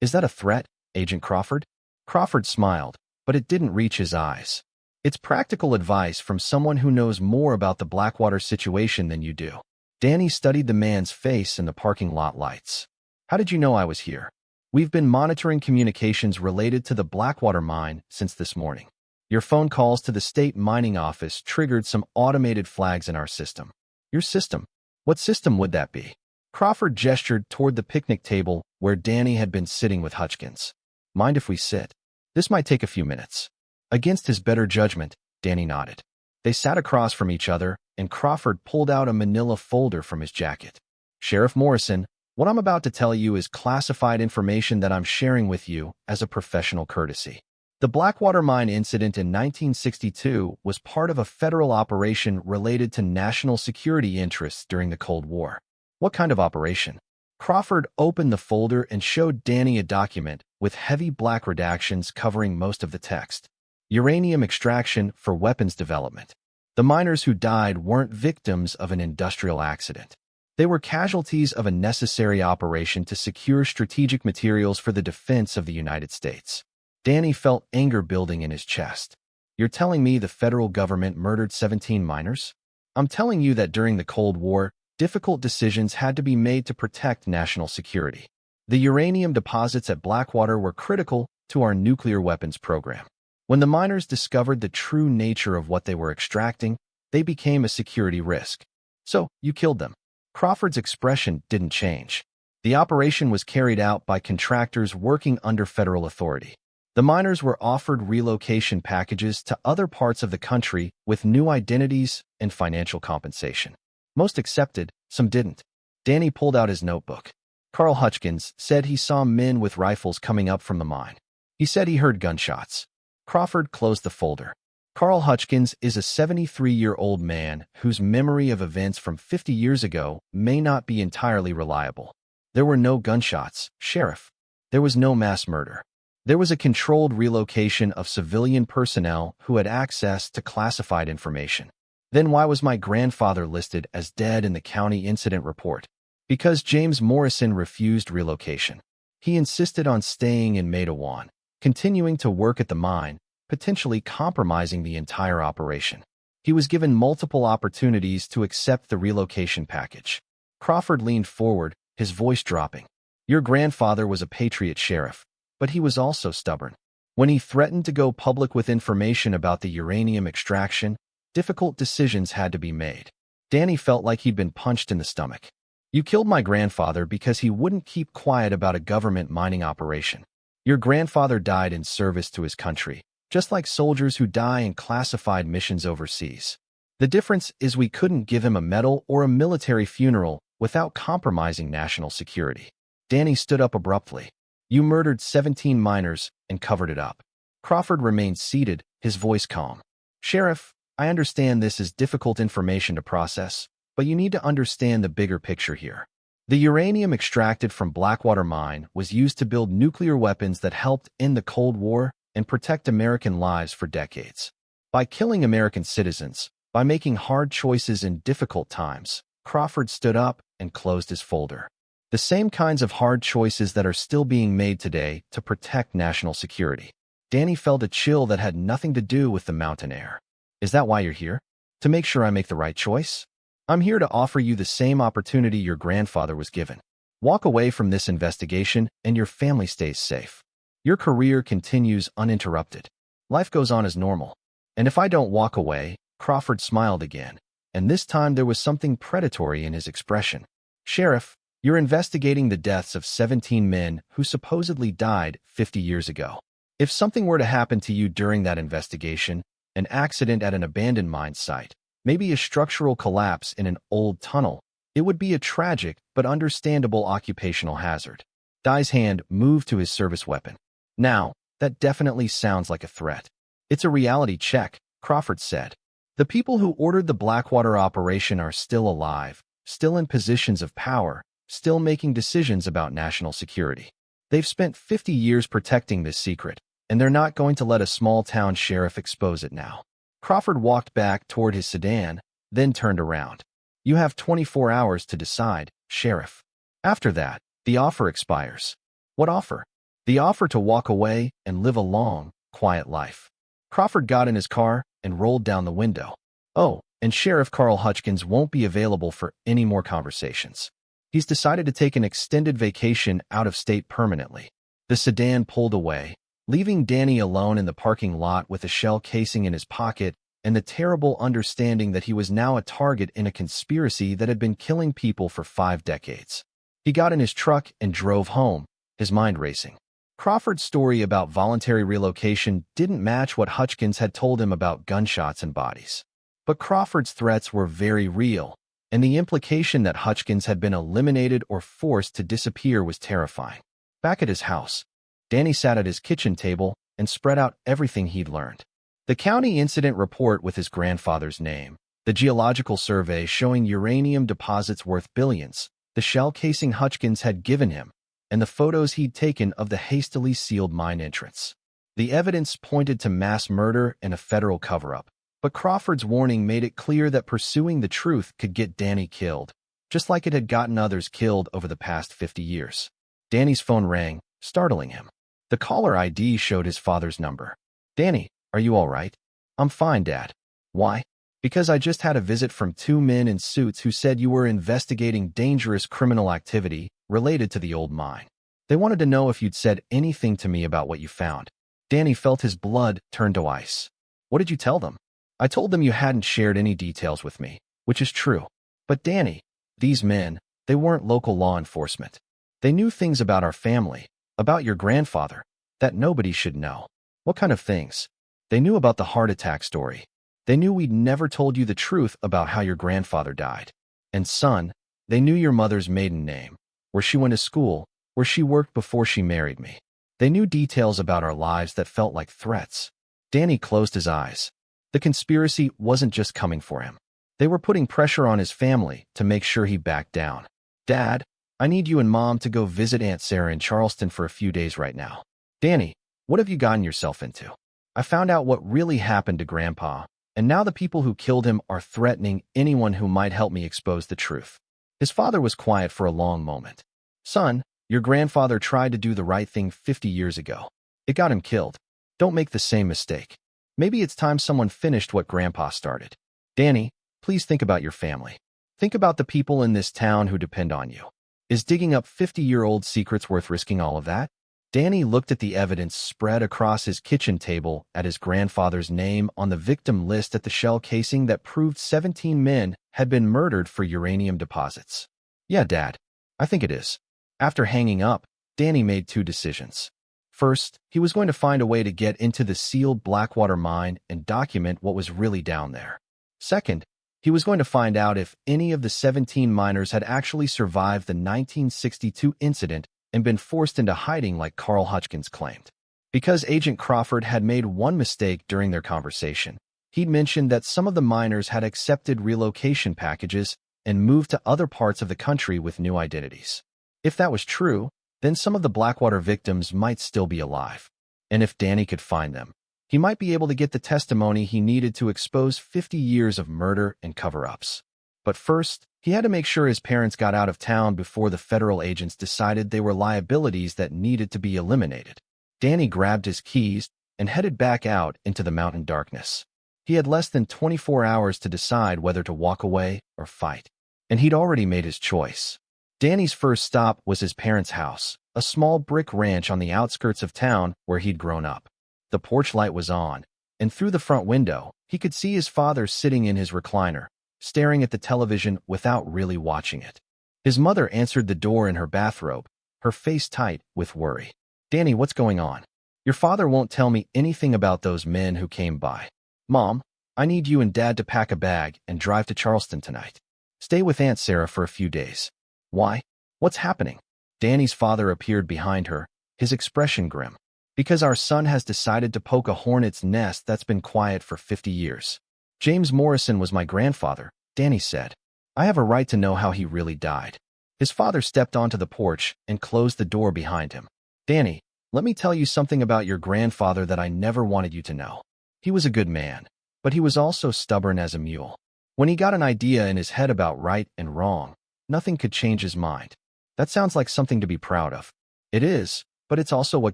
Is that a threat, Agent Crawford? Crawford smiled, but it didn't reach his eyes. It's practical advice from someone who knows more about the Blackwater situation than you do. Danny studied the man's face in the parking lot lights. How did you know I was here? We've been monitoring communications related to the Blackwater mine since this morning. Your phone calls to the state mining office triggered some automated flags in our system. Your system? What system would that be? Crawford gestured toward the picnic table where Danny had been sitting with Hutchins. Mind if we sit? This might take a few minutes. Against his better judgment, Danny nodded. They sat across from each other, and Crawford pulled out a manila folder from his jacket. Sheriff Morrison, what I'm about to tell you is classified information that I'm sharing with you as a professional courtesy. The Blackwater mine incident in 1962 was part of a federal operation related to national security interests during the Cold War. What kind of operation? Crawford opened the folder and showed Danny a document with heavy black redactions covering most of the text. Uranium extraction for weapons development. The miners who died weren't victims of an industrial accident. They were casualties of a necessary operation to secure strategic materials for the defense of the United States. Danny felt anger building in his chest. You're telling me the federal government murdered 17 miners? I'm telling you that during the Cold War, difficult decisions had to be made to protect national security. The uranium deposits at Blackwater were critical to our nuclear weapons program. When the miners discovered the true nature of what they were extracting, they became a security risk. So, you killed them. Crawford's expression didn't change. The operation was carried out by contractors working under federal authority. The miners were offered relocation packages to other parts of the country with new identities and financial compensation. Most accepted, some didn't. Danny pulled out his notebook. Carl Hutchins said he saw men with rifles coming up from the mine. He said he heard gunshots. Crawford closed the folder. Carl Hutchins is a 73-year-old man whose memory of events from 50 years ago may not be entirely reliable. There were no gunshots, Sheriff. There was no mass murder. There was a controlled relocation of civilian personnel who had access to classified information. Then why was my grandfather listed as dead in the county incident report? Because James Morrison refused relocation. He insisted on staying in Matewan, continuing to work at the mine, potentially compromising the entire operation. He was given multiple opportunities to accept the relocation package. Crawford leaned forward, his voice dropping. Your grandfather was a patriot, Sheriff, but he was also stubborn. When he threatened to go public with information about the uranium extraction, difficult decisions had to be made. Danny felt like he'd been punched in the stomach. You killed my grandfather because he wouldn't keep quiet about a government mining operation. Your grandfather died in service to his country, just like soldiers who die in classified missions overseas. The difference is we couldn't give him a medal or a military funeral without compromising national security. Danny stood up abruptly. You murdered 17 miners and covered it up. Crawford remained seated, his voice calm. Sheriff, I understand this is difficult information to process, but you need to understand the bigger picture here. The uranium extracted from Blackwater Mine was used to build nuclear weapons that helped end the Cold War and protect American lives for decades. By killing American citizens, by making hard choices in difficult times, Crawford stood up and closed his folder. The same kinds of hard choices that are still being made today to protect national security. Danny felt a chill that had nothing to do with the mountain air. Is that why you're here? To make sure I make the right choice? I'm here to offer you the same opportunity your grandfather was given. Walk away from this investigation and your family stays safe. Your career continues uninterrupted. Life goes on as normal. And if I don't walk away, Crawford smiled again, and this time there was something predatory in his expression. Sheriff, you're investigating the deaths of 17 men who supposedly died 50 years ago. If something were to happen to you during that investigation, an accident at an abandoned mine site, maybe a structural collapse in an old tunnel, it would be a tragic but understandable occupational hazard. Dai's hand moved to his service weapon. Now, that definitely sounds like a threat. It's a reality check, Crawford said. The people who ordered the Blackwater operation are still alive, still in positions of power, still making decisions about national security. They've spent 50 years protecting this secret, and they're not going to let a small-town sheriff expose it now. Crawford walked back toward his sedan, then turned around. You have 24 hours to decide, Sheriff. After that, the offer expires. What offer? The offer to walk away and live a long, quiet life. Crawford got in his car and rolled down the window. Oh, and Sheriff Carl Hutchins won't be available for any more conversations. He's decided to take an extended vacation out of state permanently. The sedan pulled away, leaving Danny alone in the parking lot with a shell casing in his pocket and the terrible understanding that he was now a target in a conspiracy that had been killing people for 5 decades. He got in his truck and drove home, his mind racing. Crawford's story about voluntary relocation didn't match what Hutchins had told him about gunshots and bodies. But Crawford's threats were very real, and the implication that Hutchins had been eliminated or forced to disappear was terrifying. Back at his house, Danny sat at his kitchen table and spread out everything he'd learned. The county incident report with his grandfather's name, the geological survey showing uranium deposits worth billions, the shell casing Hutchins had given him, and the photos he'd taken of the hastily sealed mine entrance. The evidence pointed to mass murder and a federal cover-up, but Crawford's warning made it clear that pursuing the truth could get Danny killed, just like it had gotten others killed over the past 50 years. Danny's phone rang, startling him. The caller ID showed his father's number. Danny, are you all right? I'm fine, Dad. Why? Because I just had a visit from 2 men in suits who said you were investigating dangerous criminal activity related to the old mine. They wanted to know if you'd said anything to me about what you found. Danny felt his blood turn to ice. What did you tell them? I told them you hadn't shared any details with me, which is true. But Danny, these men, they weren't local law enforcement. They knew things about our family, about your grandfather, that nobody should know. What kind of things? They knew about the heart attack story. They knew we'd never told you the truth about how your grandfather died. And son, they knew your mother's maiden name, where she went to school, where she worked before she married me. They knew details about our lives that felt like threats. Danny closed his eyes. The conspiracy wasn't just coming for him. They were putting pressure on his family to make sure he backed down. Dad, I need you and Mom to go visit Aunt Sarah in Charleston for a few days right now. Danny, what have you gotten yourself into? I found out what really happened to Grandpa, and now the people who killed him are threatening anyone who might help me expose the truth. His father was quiet for a long moment. Son, your grandfather tried to do the right thing 50 years ago. It got him killed. Don't make the same mistake. Maybe it's time someone finished what Grandpa started. Danny, please think about your family. Think about the people in this town who depend on you. Is digging up 50-year-old secrets worth risking all of that? Danny looked at the evidence spread across his kitchen table at his grandfather's name on the victim list at the shell casing that proved 17 men had been murdered for uranium deposits. Yeah, Dad, I think it is. After hanging up, Danny made two decisions. First, he was going to find a way to get into the sealed Blackwater mine and document what was really down there. Second, he was going to find out if any of the 17 miners had actually survived the 1962 incident and been forced into hiding like Carl Hutchins claimed. Because Agent Crawford had made one mistake during their conversation. He'd mentioned that some of the miners had accepted relocation packages and moved to other parts of the country with new identities. If that was true, then some of the Blackwater victims might still be alive. And if Danny could find them, he might be able to get the testimony he needed to expose 50 years of murder and cover-ups. But first, he had to make sure his parents got out of town before the federal agents decided they were liabilities that needed to be eliminated. Danny grabbed his keys and headed back out into the mountain darkness. He had less than 24 hours to decide whether to walk away or fight, and he'd already made his choice. Danny's first stop was his parents' house, a small brick ranch on the outskirts of town where he'd grown up. The porch light was on, and through the front window, he could see his father sitting in his recliner, staring at the television without really watching it. His mother answered the door in her bathrobe, her face tight with worry. Danny, what's going on? Your father won't tell me anything about those men who came by. Mom, I need you and Dad to pack a bag and drive to Charleston tonight. Stay with Aunt Sarah for a few days. Why? What's happening? Danny's father appeared behind her, his expression grim. Because our son has decided to poke a hornet's nest that's been quiet for 50 years. James Morrison was my grandfather, Danny said. I have a right to know how he really died. His father stepped onto the porch and closed the door behind him. Danny, let me tell you something about your grandfather that I never wanted you to know. He was a good man, but he was also stubborn as a mule. When he got an idea in his head about right and wrong, nothing could change his mind. That sounds like something to be proud of. It is, but it's also what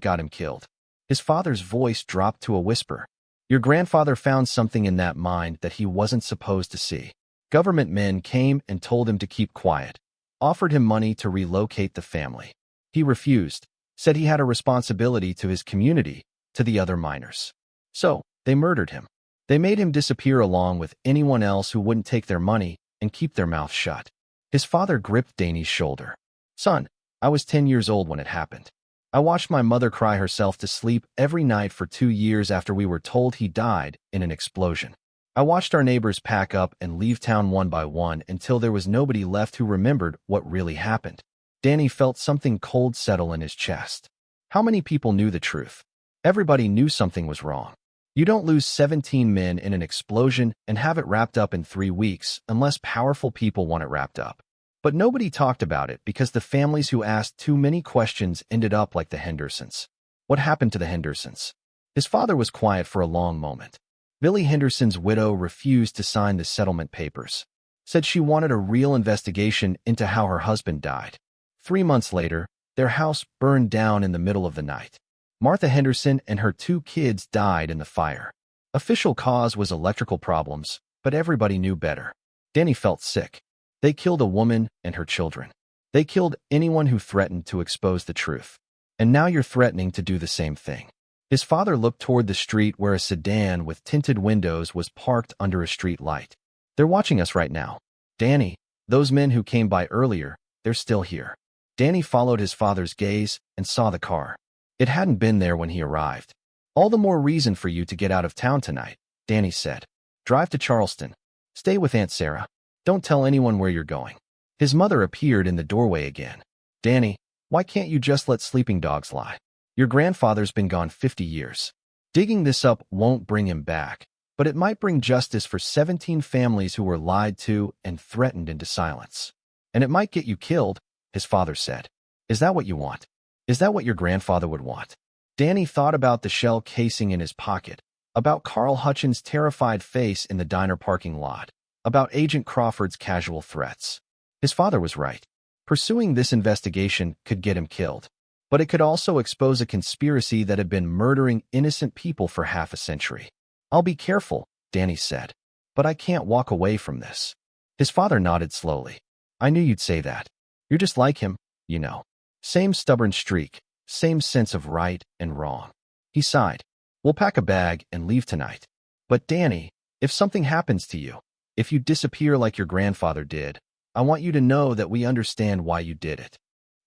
got him killed. His father's voice dropped to a whisper. Your grandfather found something in that mine that he wasn't supposed to see. Government men came and told him to keep quiet, offered him money to relocate the family. He refused, said he had a responsibility to his community, to the other miners. So, they murdered him. They made him disappear along with anyone else who wouldn't take their money and keep their mouth shut. His father gripped Danny's shoulder. Son, I was 10 years old when it happened. I watched my mother cry herself to sleep every night for 2 years after we were told he died in an explosion. I watched our neighbors pack up and leave town one by one until there was nobody left who remembered what really happened. Danny felt something cold settle in his chest. How many people knew the truth? Everybody knew something was wrong. You don't lose 17 men in an explosion and have it wrapped up in 3 weeks unless powerful people want it wrapped up. But nobody talked about it because the families who asked too many questions ended up like the Hendersons. What happened to the Hendersons? His father was quiet for a long moment. Billy Henderson's widow refused to sign the settlement papers, said she wanted a real investigation into how her husband died. 3 months later, their house burned down in the middle of the night. Martha Henderson and her 2 kids died in the fire. Official cause was electrical problems, but everybody knew better. Danny felt sick. They killed a woman and her children. They killed anyone who threatened to expose the truth. And now you're threatening to do the same thing. His father looked toward the street where a sedan with tinted windows was parked under a street light. They're watching us right now. Danny, those men who came by earlier, they're still here. Danny followed his father's gaze and saw the car. It hadn't been there when he arrived. "All the more reason for you to get out of town tonight," Danny said. "Drive to Charleston. Stay with Aunt Sarah. Don't tell anyone where you're going." His mother appeared in the doorway again. "Danny, why can't you just let sleeping dogs lie? Your grandfather's been gone 50 years. Digging this up won't bring him back, but it might bring justice for 17 families who were lied to and threatened into silence. And it might get you killed," his father said. "Is that what you want? Is that what your grandfather would want?" Danny thought about the shell casing in his pocket, about Carl Hutchins' terrified face in the diner parking lot, about Agent Crawford's casual threats. His father was right. Pursuing this investigation could get him killed, but it could also expose a conspiracy that had been murdering innocent people for half a century. "I'll be careful," Danny said, "but I can't walk away from this." His father nodded slowly. "I knew you'd say that. You're just like him, you know. Same stubborn streak, same sense of right and wrong." He sighed. "We'll pack a bag and leave tonight. But Danny, if something happens to you, if you disappear like your grandfather did, I want you to know that we understand why you did it."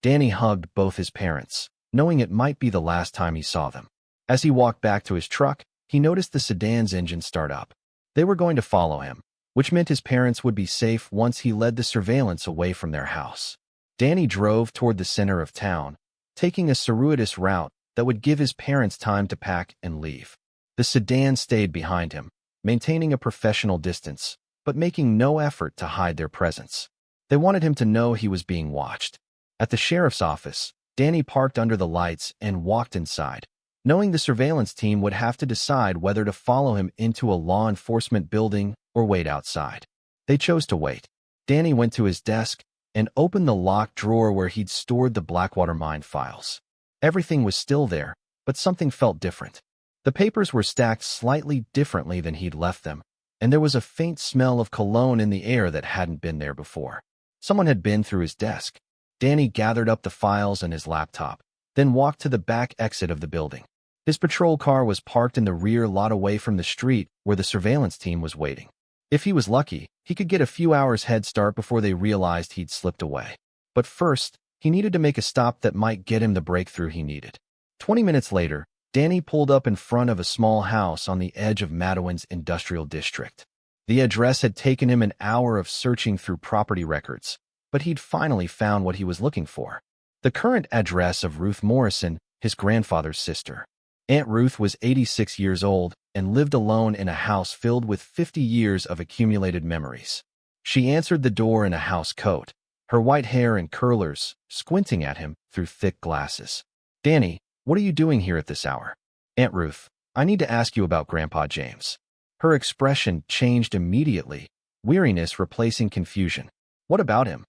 Danny hugged both his parents, knowing it might be the last time he saw them. As he walked back to his truck, he noticed the sedan's engine start up. They were going to follow him, which meant his parents would be safe once he led the surveillance away from their house. Danny drove toward the center of town, taking a circuitous route that would give his parents time to pack and leave. The sedan stayed behind him, maintaining a professional distance, but making no effort to hide their presence. They wanted him to know he was being watched. At the sheriff's office, Danny parked under the lights and walked inside, knowing the surveillance team would have to decide whether to follow him into a law enforcement building or wait outside. They chose to wait. Danny went to his desk and opened the locked drawer where he'd stored the Blackwater mine files. Everything was still there, but something felt different. The papers were stacked slightly differently than he'd left them, and there was a faint smell of cologne in the air that hadn't been there before. Someone had been through his desk. Danny gathered up the files and his laptop, then walked to the back exit of the building. His patrol car was parked in the rear lot away from the street where the surveillance team was waiting. If he was lucky, he could get a few hours head start before they realized he'd slipped away. But first, he needed to make a stop that might get him the breakthrough he needed. 20 minutes later, Danny pulled up in front of a small house on the edge of Madowin's industrial district. The address had taken him an hour of searching through property records, but he'd finally found what he was looking for. The current address of Ruth Morrison, his grandfather's sister. Aunt Ruth was 86 years old and lived alone in a house filled with 50 years of accumulated memories. She answered the door in a house coat, her white hair in curlers, squinting at him through thick glasses. "Danny, what are you doing here at this hour?" "Aunt Ruth, I need to ask you about Grandpa James." Her expression changed immediately, weariness replacing confusion. "What about him?"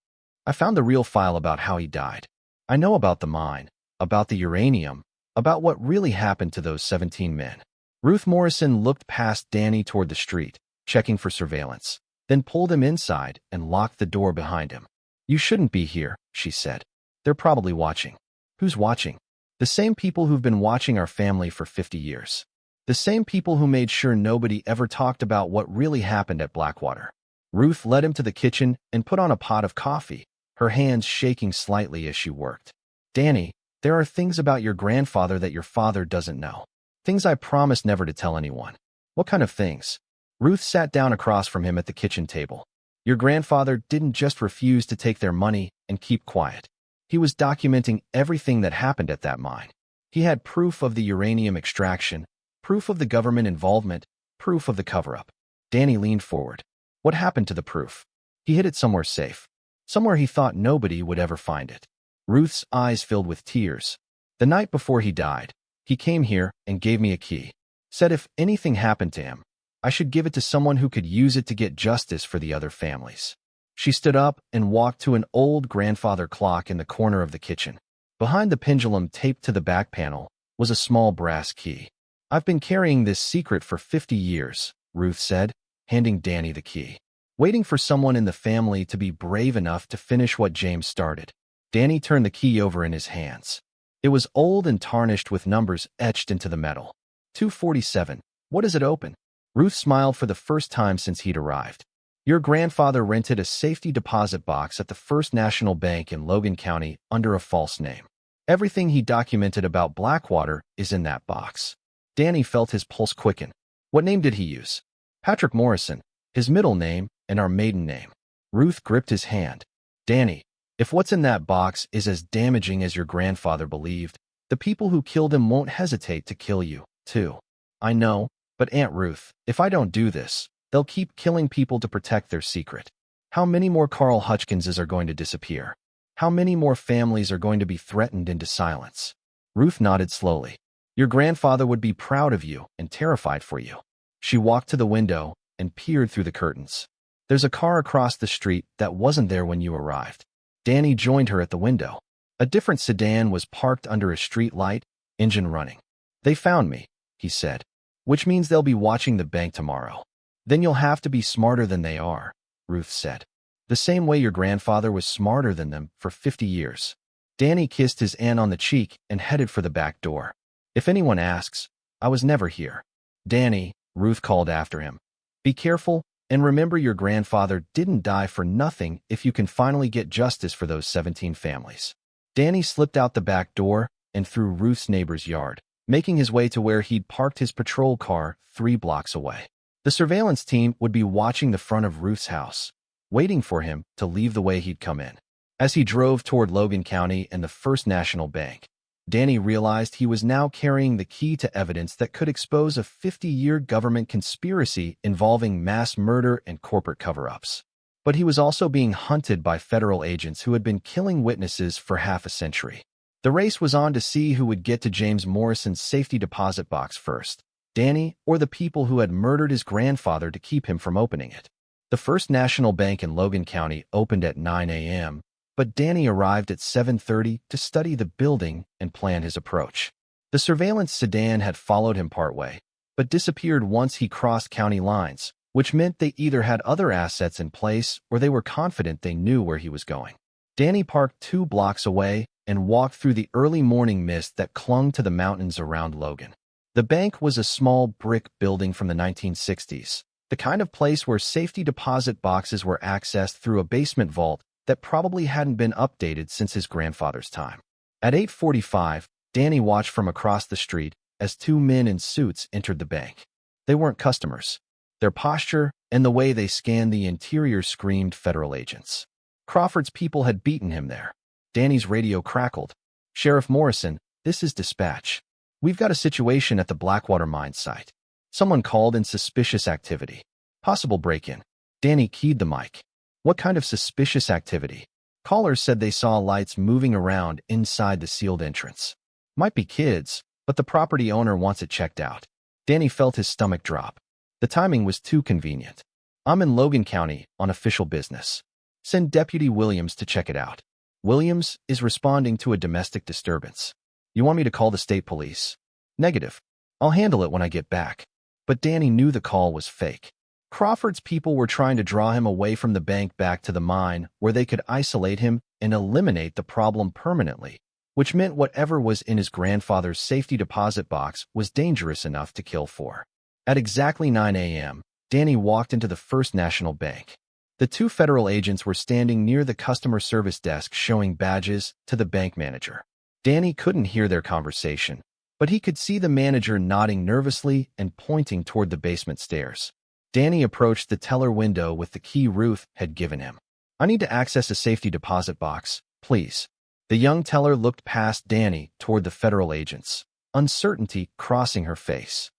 "I found the real file about how he died. I know about the mine, about the uranium, about what really happened to those 17 men." Ruth Morrison looked past Danny toward the street, checking for surveillance, then pulled him inside and locked the door behind him. "You shouldn't be here," she said. "They're probably watching." "Who's watching?" "The same people who've been watching our family for 50 years. The same people who made sure nobody ever talked about what really happened at Blackwater." Ruth led him to the kitchen and put on a pot of coffee, her hands shaking slightly as she worked. "Danny, there are things about your grandfather that your father doesn't know. Things I promised never to tell anyone." "What kind of things?" Ruth sat down across from him at the kitchen table. "Your grandfather didn't just refuse to take their money and keep quiet. He was documenting everything that happened at that mine. He had proof of the uranium extraction, proof of the government involvement, proof of the cover-up." Danny leaned forward. "What happened to the proof?" "He hid it somewhere safe. Somewhere he thought nobody would ever find it." Ruth's eyes filled with tears. "The night before he died, he came here and gave me a key. Said if anything happened to him, I should give it to someone who could use it to get justice for the other families." She stood up and walked to an old grandfather clock in the corner of the kitchen. Behind the pendulum taped to the back panel was a small brass key. "I've been carrying this secret for 50 years, Ruth said, handing Danny the key. "Waiting for someone in the family to be brave enough to finish what James started." Danny turned the key over in his hands. It was old and tarnished with numbers etched into the metal. 247. "What does it open?" Ruth smiled for the first time since he'd arrived. Your grandfather rented a safety deposit box at the First National Bank in Logan County under a false name. Everything he documented about Blackwater is in that box. Danny felt his pulse quicken. What name did he use? Patrick Morrison, his middle name, and our maiden name. Ruth gripped his hand. Danny, if what's in that box is as damaging as your grandfather believed, the people who killed him won't hesitate to kill you, too. I know, but Aunt Ruth, if I don't do this, they'll keep killing people to protect their secret. How many more Carl Hutchinses are going to disappear? How many more families are going to be threatened into silence? Ruth nodded slowly. Your grandfather would be proud of you and terrified for you. She walked to the window and peered through the curtains. There's a car across the street that wasn't there when you arrived. Danny joined her at the window. A different sedan was parked under a street light, engine running. They found me, he said, which means they'll be watching the bank tomorrow. Then you'll have to be smarter than they are, Ruth said. The same way your grandfather was smarter than them for 50 years. Danny kissed his aunt on the cheek and headed for the back door. If anyone asks, I was never here. Danny, Ruth called after him. Be careful, and remember your grandfather didn't die for nothing if you can finally get justice for those 17 families. Danny slipped out the back door and through Ruth's neighbor's yard, making his way to where he'd parked his patrol car 3 blocks away. The surveillance team would be watching the front of Ruth's house, waiting for him to leave the way he'd come in. As he drove toward Logan County and the First National Bank, Danny realized he was now carrying the key to evidence that could expose a 50-year government conspiracy involving mass murder and corporate cover-ups. But he was also being hunted by federal agents who had been killing witnesses for half a century. The race was on to see who would get to James Morrison's safety deposit box first, Danny or the people who had murdered his grandfather to keep him from opening it. The First National Bank in Logan County opened at 9 a.m., but Danny arrived at 7:30 to study the building and plan his approach. The surveillance sedan had followed him partway, but disappeared once he crossed county lines, which meant they either had other assets in place or they were confident they knew where he was going. Danny parked 2 blocks away and walked through the early morning mist that clung to the mountains around Logan. The bank was a small brick building from the 1960s, the kind of place where safety deposit boxes were accessed through a basement vault that probably hadn't been updated since his grandfather's time. At 8:45, Danny watched from across the street as 2 men in suits entered the bank. They weren't customers. Their posture and the way they scanned the interior screamed federal agents. Crawford's people had beaten him there. Danny's radio crackled. Sheriff Morrison, this is dispatch. We've got a situation at the Blackwater mine site. Someone called in suspicious activity. Possible break-in. Danny keyed the mic. What kind of suspicious activity? Callers said they saw lights moving around inside the sealed entrance. Might be kids, but the property owner wants it checked out. Danny felt his stomach drop. The timing was too convenient. I'm in Logan County on official business. Send Deputy Williams to check it out. Williams is responding to a domestic disturbance. You want me to call the state police? Negative. I'll handle it when I get back. But Danny knew the call was fake. Crawford's people were trying to draw him away from the bank back to the mine where they could isolate him and eliminate the problem permanently, which meant whatever was in his grandfather's safety deposit box was dangerous enough to kill for. At exactly 9 a.m., Danny walked into the First National Bank. The 2 federal agents were standing near the customer service desk showing badges to the bank manager. Danny couldn't hear their conversation, but he could see the manager nodding nervously and pointing toward the basement stairs. Danny approached the teller window with the key Ruth had given him. I need to access a safety deposit box, please. The young teller looked past Danny toward the federal agents, uncertainty crossing her face.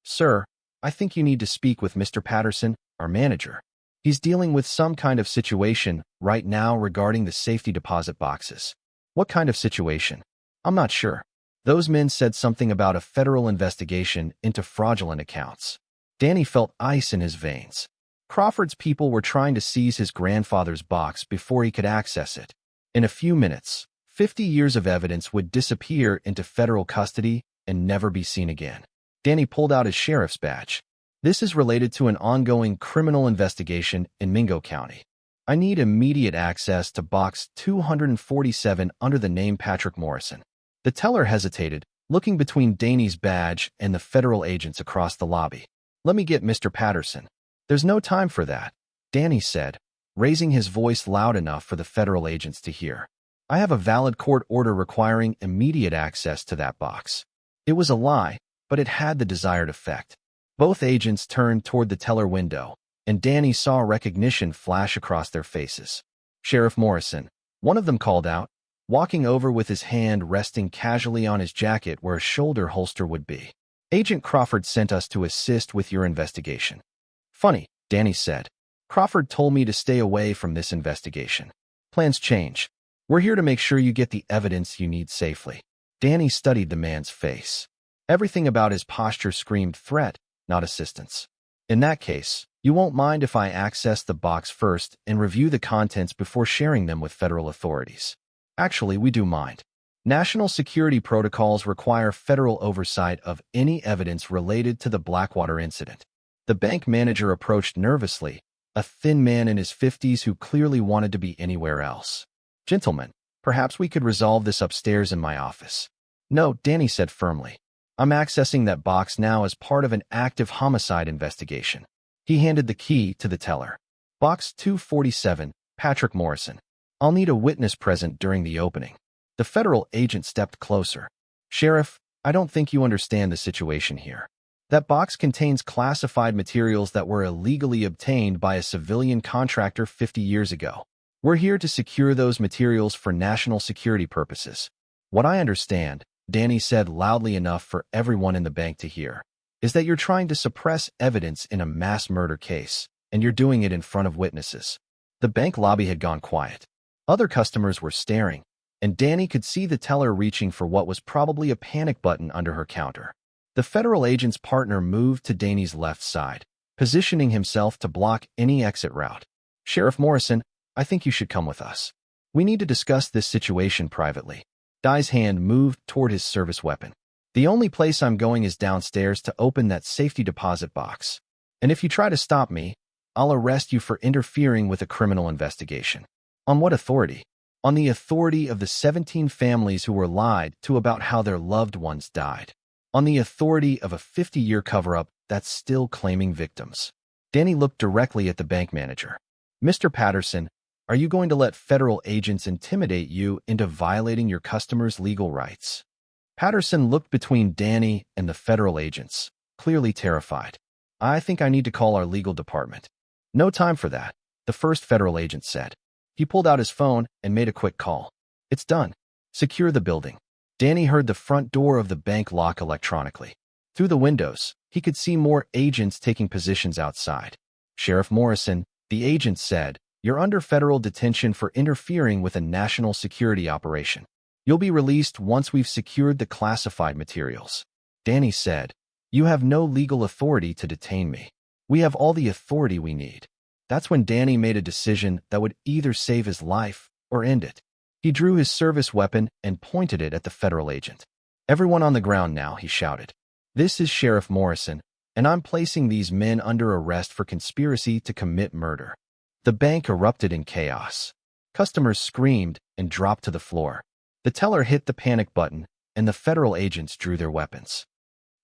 Sir, I think you need to speak with Mr. Patterson, our manager. He's dealing with some kind of situation right now regarding the safety deposit boxes. What kind of situation? I'm not sure. Those men said something about a federal investigation into fraudulent accounts. Danny felt ice in his veins. Crawford's people were trying to seize his grandfather's box before he could access it. In a few minutes, 50 years of evidence would disappear into federal custody and never be seen again. Danny pulled out his sheriff's badge. This is related to an ongoing criminal investigation in Mingo County. I need immediate access to box 247 under the name Patrick Morrison. The teller hesitated, looking between Danny's badge and the federal agents across the lobby. Let me get Mr. Patterson. There's no time for that. Danny said, raising his voice loud enough for the federal agents to hear. I have a valid court order requiring immediate access to that box. It was a lie, but it had the desired effect. Both agents turned toward the teller window, and Danny saw recognition flash across their faces. Sheriff Morrison, one of them called out, walking over with his hand resting casually on his jacket where a shoulder holster would be. Agent Crawford sent us to assist with your investigation. Funny, Danny said. Crawford told me to stay away from this investigation. Plans change. We're here to make sure you get the evidence you need safely. Danny studied the man's face. Everything about his posture screamed threat, not assistance. In that case, you won't mind if I access the box first and review the contents before sharing them with federal authorities. Actually, we do mind. National security protocols require federal oversight of any evidence related to the Blackwater incident. The bank manager approached nervously, a thin man in his 50s who clearly wanted to be anywhere else. Gentlemen, perhaps we could resolve this upstairs in my office. No, Danny said firmly. I'm accessing that box now as part of an active homicide investigation. He handed the key to the teller. Box 247, Patrick Morrison. I'll need a witness present during the opening. The federal agent stepped closer. Sheriff, I don't think you understand the situation here. That box contains classified materials that were illegally obtained by a civilian contractor 50 years ago. We're here to secure those materials for national security purposes. What I understand, Danny said loudly enough for everyone in the bank to hear, is that you're trying to suppress evidence in a mass murder case, and you're doing it in front of witnesses. The bank lobby had gone quiet. Other customers were staring, and Danny could see the teller reaching for what was probably a panic button under her counter. The federal agent's partner moved to Danny's left side, positioning himself to block any exit route. Sheriff Morrison, I think you should come with us. We need to discuss this situation privately. Dai's hand moved toward his service weapon. The only place I'm going is downstairs to open that safety deposit box. And if you try to stop me, I'll arrest you for interfering with a criminal investigation. On what authority? On the authority of the 17 families who were lied to about how their loved ones died. On the authority of a 50-year cover-up that's still claiming victims. Danny looked directly at the bank manager. Mr. Patterson, are you going to let federal agents intimidate you into violating your customers' legal rights? Patterson looked between Danny and the federal agents, clearly terrified. I think I need to call our legal department. No time for that, the first federal agent said. He pulled out his phone and made a quick call. It's done. Secure the building. Danny heard the front door of the bank lock electronically. Through the windows, he could see more agents taking positions outside. Sheriff Morrison, the agent said, you're under federal detention for interfering with a national security operation. You'll be released once we've secured the classified materials. Danny said, you have no legal authority to detain me. We have all the authority we need. That's when Danny made a decision that would either save his life or end it. He drew his service weapon and pointed it at the federal agent. Everyone on the ground now, he shouted. This is Sheriff Morrison, and I'm placing these men under arrest for conspiracy to commit murder. The bank erupted in chaos. Customers screamed and dropped to the floor. The teller hit the panic button, and the federal agents drew their weapons.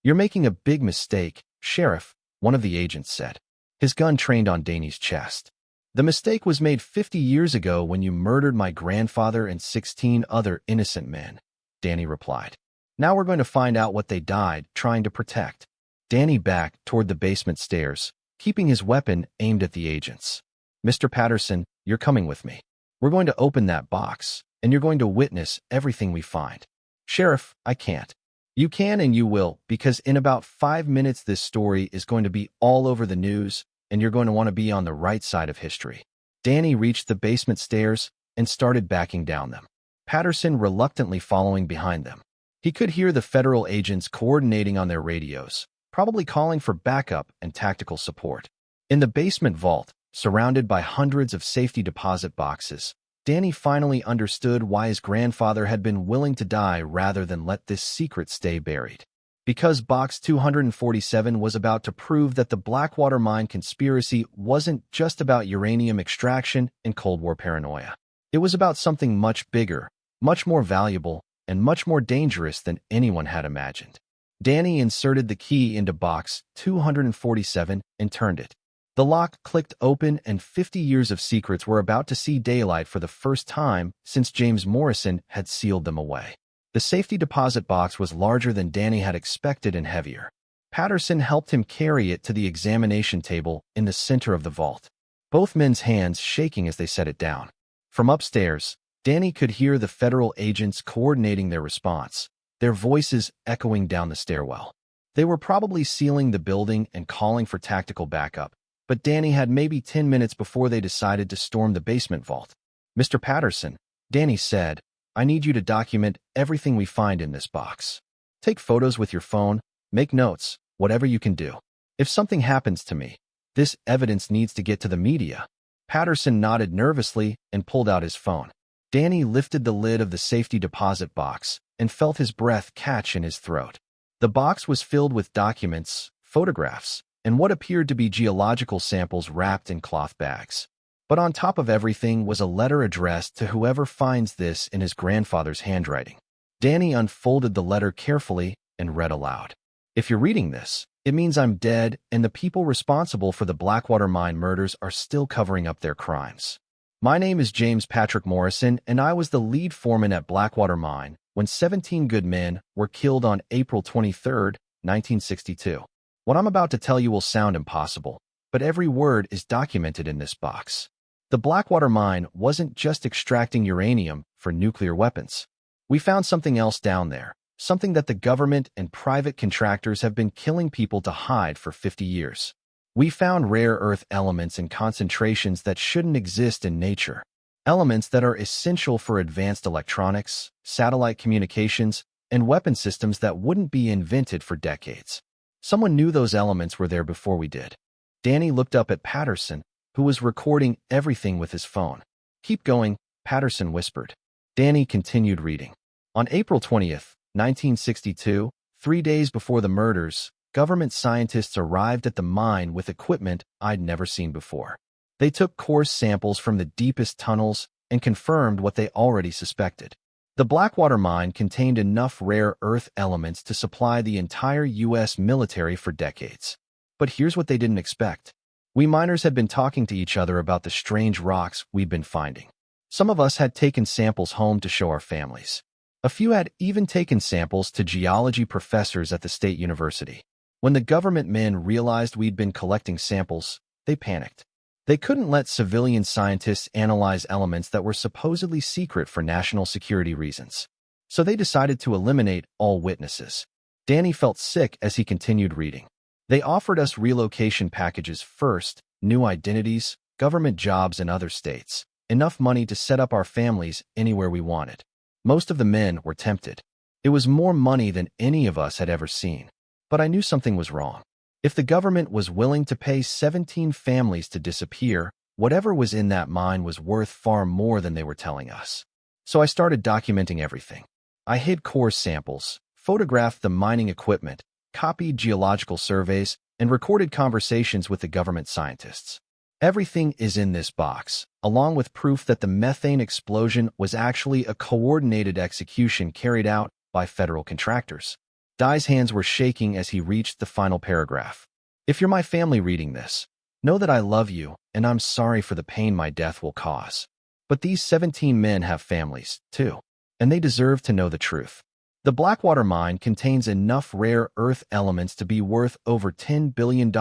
You're making a big mistake, Sheriff, one of the agents said. His gun trained on Danny's chest. The mistake was made 50 years ago when you murdered my grandfather and 16 other innocent men, Danny replied. Now we're going to find out what they died trying to protect. Danny backed toward the basement stairs, keeping his weapon aimed at the agents. Mr. Patterson, you're coming with me. We're going to open that box, and you're going to witness everything we find. Sheriff, I can't. You can and you will, because in about 5 minutes this story is going to be all over the news, and you're going to want to be on the right side of history. Danny reached the basement stairs and started backing down them, Patterson reluctantly following behind them. He could hear the federal agents coordinating on their radios, probably calling for backup and tactical support. In the basement vault, surrounded by hundreds of safety deposit boxes, Danny finally understood why his grandfather had been willing to die rather than let this secret stay buried. Because Box 247 was about to prove that the Blackwater mine conspiracy wasn't just about uranium extraction and Cold War paranoia. It was about something much bigger, much more valuable, and much more dangerous than anyone had imagined. Danny inserted the key into Box 247 and turned it. The lock clicked open and 50 years of secrets were about to see daylight for the first time since James Morrison had sealed them away. The safety deposit box was larger than Danny had expected and heavier. Patterson helped him carry it to the examination table in the center of the vault, both men's hands shaking as they set it down. From upstairs, Danny could hear the federal agents coordinating their response, their voices echoing down the stairwell. They were probably sealing the building and calling for tactical backup, but Danny had maybe 10 minutes before they decided to storm the basement vault. "Mr. Patterson," Danny said, "I need you to document everything we find in this box. Take photos with your phone, make notes, whatever you can do. If something happens to me, this evidence needs to get to the media." Patterson nodded nervously and pulled out his phone. Danny lifted the lid of the safety deposit box and felt his breath catch in his throat. The box was filled with documents, photographs, and what appeared to be geological samples wrapped in cloth bags. But on top of everything was a letter addressed to whoever finds this in his grandfather's handwriting. Danny unfolded the letter carefully and read aloud. "If you're reading this, it means I'm dead and the people responsible for the Blackwater Mine murders are still covering up their crimes. My name is James Patrick Morrison, and I was the lead foreman at Blackwater Mine when 17 good men were killed on April 23, 1962. What I'm about to tell you will sound impossible, but every word is documented in this box. The Blackwater Mine wasn't just extracting uranium for nuclear weapons. We found something else down there, something that the government and private contractors have been killing people to hide for 50 years. We found rare earth elements in concentrations that shouldn't exist in nature, elements that are essential for advanced electronics, satellite communications, and weapon systems that wouldn't be invented for decades. Someone knew those elements were there before we did." Danny looked up at Patterson, who was recording everything with his phone. "Keep going," Patterson whispered. Danny continued reading. "On April 20th, 1962, 3 days before the murders, government scientists arrived at the mine with equipment I'd never seen before. They took core samples from the deepest tunnels and confirmed what they already suspected. The Blackwater Mine contained enough rare earth elements to supply the entire U.S. military for decades. But here's what they didn't expect. We miners had been talking to each other about the strange rocks we'd been finding. Some of us had taken samples home to show our families. A few had even taken samples to geology professors at the state university. When the government men realized we'd been collecting samples, they panicked. They couldn't let civilian scientists analyze elements that were supposedly secret for national security reasons. So they decided to eliminate all witnesses." Danny felt sick as he continued reading. "They offered us relocation packages first, new identities, government jobs in other states, enough money to set up our families anywhere we wanted. Most of the men were tempted. It was more money than any of us had ever seen. But I knew something was wrong. If the government was willing to pay 17 families to disappear, whatever was in that mine was worth far more than they were telling us. So I started documenting everything. I hid core samples, photographed the mining equipment, copied geological surveys, and recorded conversations with the government scientists. Everything is in this box, along with proof that the methane explosion was actually a coordinated execution carried out by federal contractors." Dai's hands were shaking as he reached the final paragraph. "If you're my family reading this, know that I love you and I'm sorry for the pain my death will cause. But these 17 men have families, too, and they deserve to know the truth. The Blackwater Mine contains enough rare earth elements to be worth over $10 billion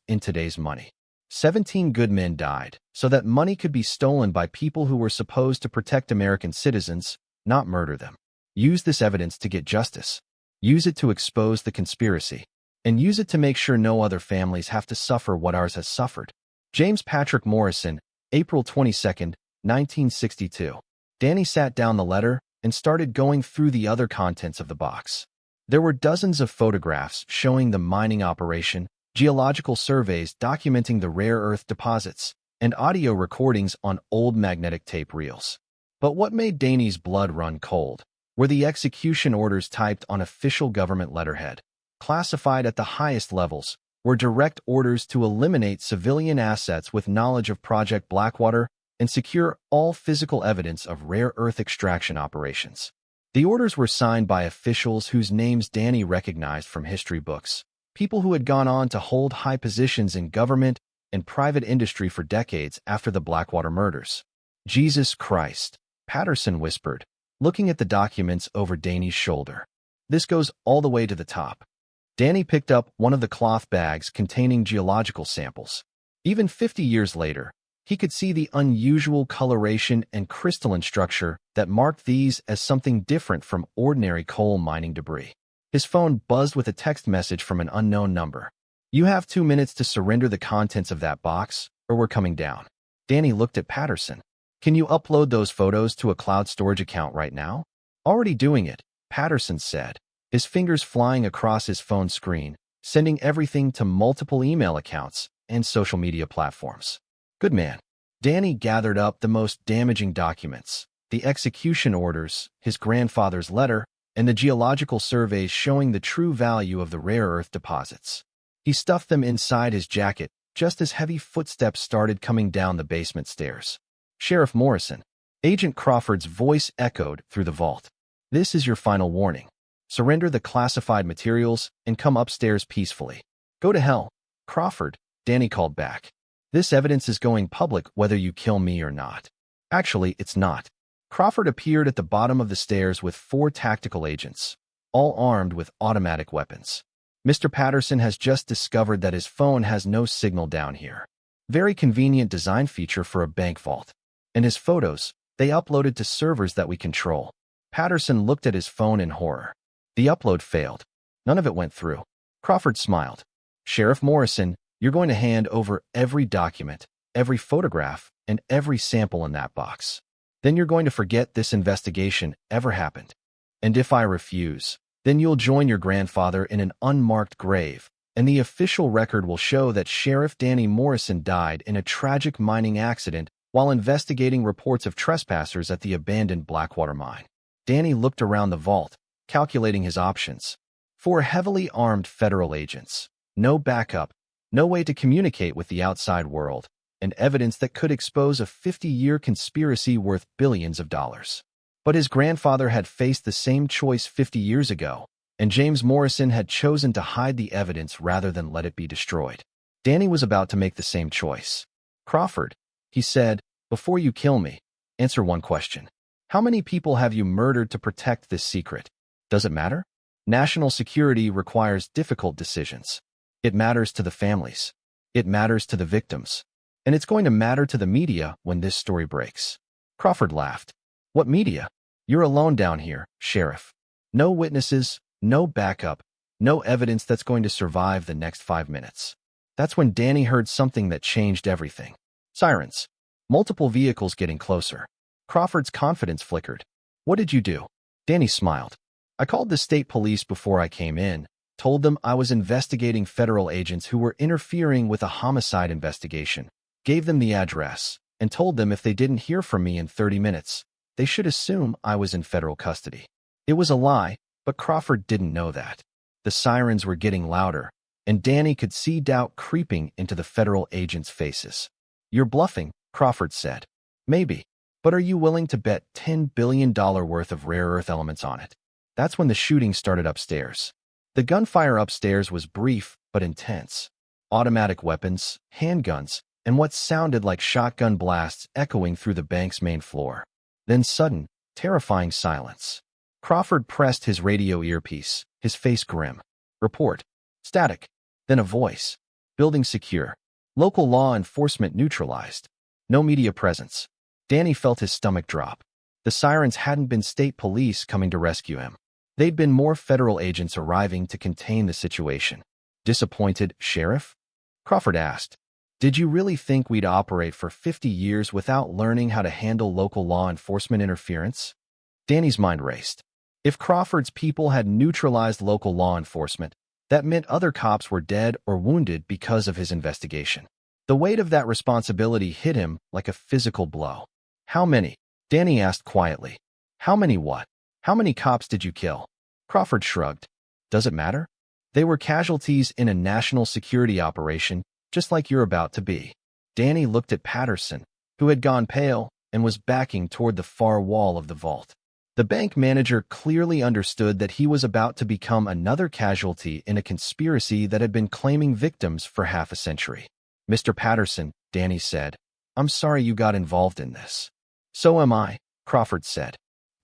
in today's money. 17 good men died so that money could be stolen by people who were supposed to protect American citizens, not murder them. Use this evidence to get justice. Use it to expose the conspiracy, and use it to make sure no other families have to suffer what ours has suffered." James Patrick Morrison, April 22, 1962. Danny sat down the letter and started going through the other contents of the box. There were dozens of photographs showing the mining operation, geological surveys documenting the rare earth deposits, and audio recordings on old magnetic tape reels. But what made Danny's blood run cold were the execution orders typed on official government letterhead. Classified at the highest levels were direct orders to eliminate civilian assets with knowledge of Project Blackwater and secure all physical evidence of rare earth extraction operations. The orders were signed by officials whose names Danny recognized from history books, people who had gone on to hold high positions in government and private industry for decades after the Blackwater murders. Jesus Christ, Patterson whispered, looking at the documents over Danny's shoulder. This goes all the way to the top. Danny picked up one of the cloth bags containing geological samples. Even 50 years later, he could see the unusual coloration and crystalline structure that marked these as something different from ordinary coal mining debris. His phone buzzed with a text message from an unknown number. "You have 2 minutes to surrender the contents of that box, or we're coming down." Danny looked at Patterson. "Can you upload those photos to a cloud storage account right now?" "Already doing it," Patterson said, his fingers flying across his phone screen, sending everything to multiple email accounts and social media platforms. "Good man." Danny gathered up the most damaging documents, the execution orders, his grandfather's letter, and the geological surveys showing the true value of the rare earth deposits. He stuffed them inside his jacket just as heavy footsteps started coming down the basement stairs. "Sheriff Morrison." Agent Crawford's voice echoed through the vault. "This is your final warning. Surrender the classified materials and come upstairs peacefully." "Go to hell, Crawford," Danny called back. "This evidence is going public whether you kill me or not." "Actually, it's not." Crawford appeared at the bottom of the stairs with 4 tactical agents, all armed with automatic weapons. "Mr. Patterson has just discovered that his phone has no signal down here. Very convenient design feature for a bank vault. And his photos, they uploaded to servers that we control." Patterson looked at his phone in horror. "The upload failed. None of it went through." Crawford smiled. "Sheriff Morrison, you're going to hand over every document, every photograph, and every sample in that box. Then you're going to forget this investigation ever happened. And if I refuse, then you'll join your grandfather in an unmarked grave, and the official record will show that Sheriff Danny Morrison died in a tragic mining accident while investigating reports of trespassers at the abandoned Blackwater mine." Danny looked around the vault, calculating his options. 4 heavily armed federal agents, no backup, no way to communicate with the outside world, and evidence that could expose a 50-year conspiracy worth billions of dollars. But his grandfather had faced the same choice 50 years ago, and James Morrison had chosen to hide the evidence rather than let it be destroyed. Danny was about to make the same choice. "Crawford," he said, "before you kill me, answer one question. How many people have you murdered to protect this secret? Does it matter? National security requires difficult decisions. It matters to the families. It matters to the victims. And it's going to matter to the media when this story breaks." Crawford laughed. "What media? You're alone down here, Sheriff. No witnesses, no backup, no evidence that's going to survive the next 5 minutes." That's when Danny heard something that changed everything. Sirens. Multiple vehicles getting closer. Crawford's confidence flickered. "What did you do?" Danny smiled. "I called the state police before I came in, told them I was investigating federal agents who were interfering with a homicide investigation, gave them the address, and told them if they didn't hear from me in 30 minutes, they should assume I was in federal custody." It was a lie, but Crawford didn't know that. The sirens were getting louder, and Danny could see doubt creeping into the federal agents' faces. "You're bluffing," Crawford said. "Maybe, but are you willing to bet $10 billion worth of rare earth elements on it?" That's when the shooting started upstairs. The gunfire upstairs was brief but intense. Automatic weapons, handguns, and what sounded like shotgun blasts echoing through the bank's main floor. Then sudden, terrifying silence. Crawford pressed his radio earpiece, his face grim. "Report." Static. Then a voice. "Building secure. Local law enforcement neutralized. No media presence." Danny felt his stomach drop. The sirens hadn't been state police coming to rescue him. They'd been more federal agents arriving to contain the situation. "Disappointed, Sheriff?" Crawford asked. "Did you really think we'd operate for 50 years without learning how to handle local law enforcement interference?" Danny's mind raced. If Crawford's people had neutralized local law enforcement, that meant other cops were dead or wounded because of his investigation. The weight of that responsibility hit him like a physical blow. "How many?" Danny asked quietly. "How many what? How many cops did you kill?" Crawford shrugged. "Does it matter? They were casualties in a national security operation, just like you're about to be." Danny looked at Patterson, who had gone pale and was backing toward the far wall of the vault. The bank manager clearly understood that he was about to become another casualty in a conspiracy that had been claiming victims for half a century. Mr. Patterson, Danny said, I'm sorry you got involved in this. So am I, Crawford said.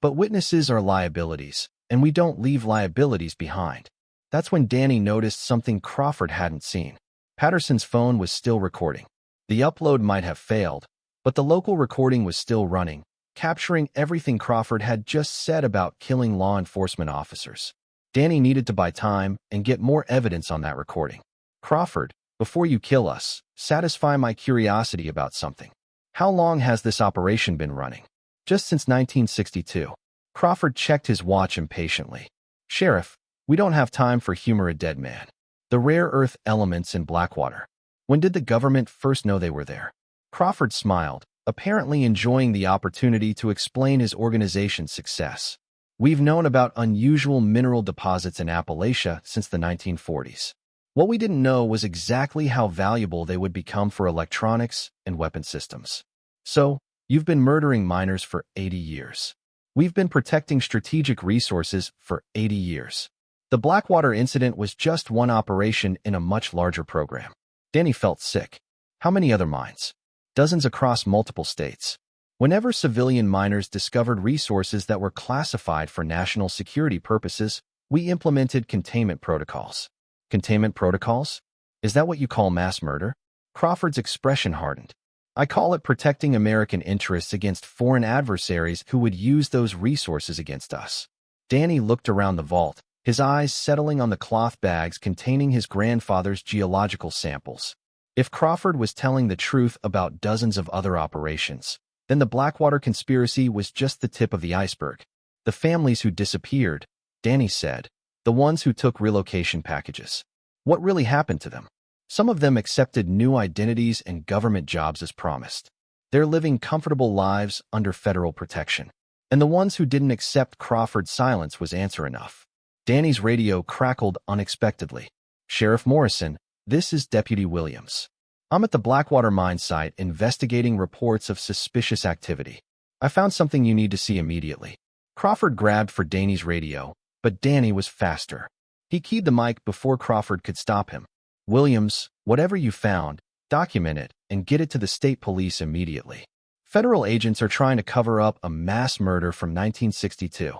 But witnesses are liabilities, and we don't leave liabilities behind. That's when Danny noticed something Crawford hadn't seen. Patterson's phone was still recording. The upload might have failed, but the local recording was still running, capturing everything Crawford had just said about killing law enforcement officers. Danny needed to buy time and get more evidence on that recording. Crawford, before you kill us, satisfy my curiosity about something. How long has this operation been running? Just since 1962. Crawford checked his watch impatiently. Sheriff, we don't have time for humor a dead man. The rare earth elements in Blackwater. When did the government first know they were there? Crawford smiled, apparently enjoying the opportunity to explain his organization's success. We've known about unusual mineral deposits in Appalachia since the 1940s. What we didn't know was exactly how valuable they would become for electronics and weapon systems. So, you've been murdering miners for 80 years. We've been protecting strategic resources for 80 years. The Blackwater incident was just one operation in a much larger program. Danny felt sick. How many other mines? Dozens across multiple states. Whenever civilian miners discovered resources that were classified for national security purposes, we implemented containment protocols. Containment protocols? Is that what you call mass murder? Crawford's expression hardened. I call it protecting American interests against foreign adversaries who would use those resources against us. Danny looked around the vault, his eyes settling on the cloth bags containing his grandfather's geological samples. If Crawford was telling the truth about dozens of other operations, then the Blackwater conspiracy was just the tip of the iceberg. The families who disappeared, Danny said, the ones who took relocation packages. What really happened to them? Some of them accepted new identities and government jobs as promised. They're living comfortable lives under federal protection. And the ones who didn't accept Crawford's silence was answer enough. Danny's radio crackled unexpectedly. Sheriff Morrison, this is Deputy Williams. I'm at the Blackwater mine site investigating reports of suspicious activity. I found something you need to see immediately. Crawford grabbed for Danny's radio, but Danny was faster. He keyed the mic before Crawford could stop him. Williams, whatever you found, document it and get it to the state police immediately. Federal agents are trying to cover up a mass murder from 1962.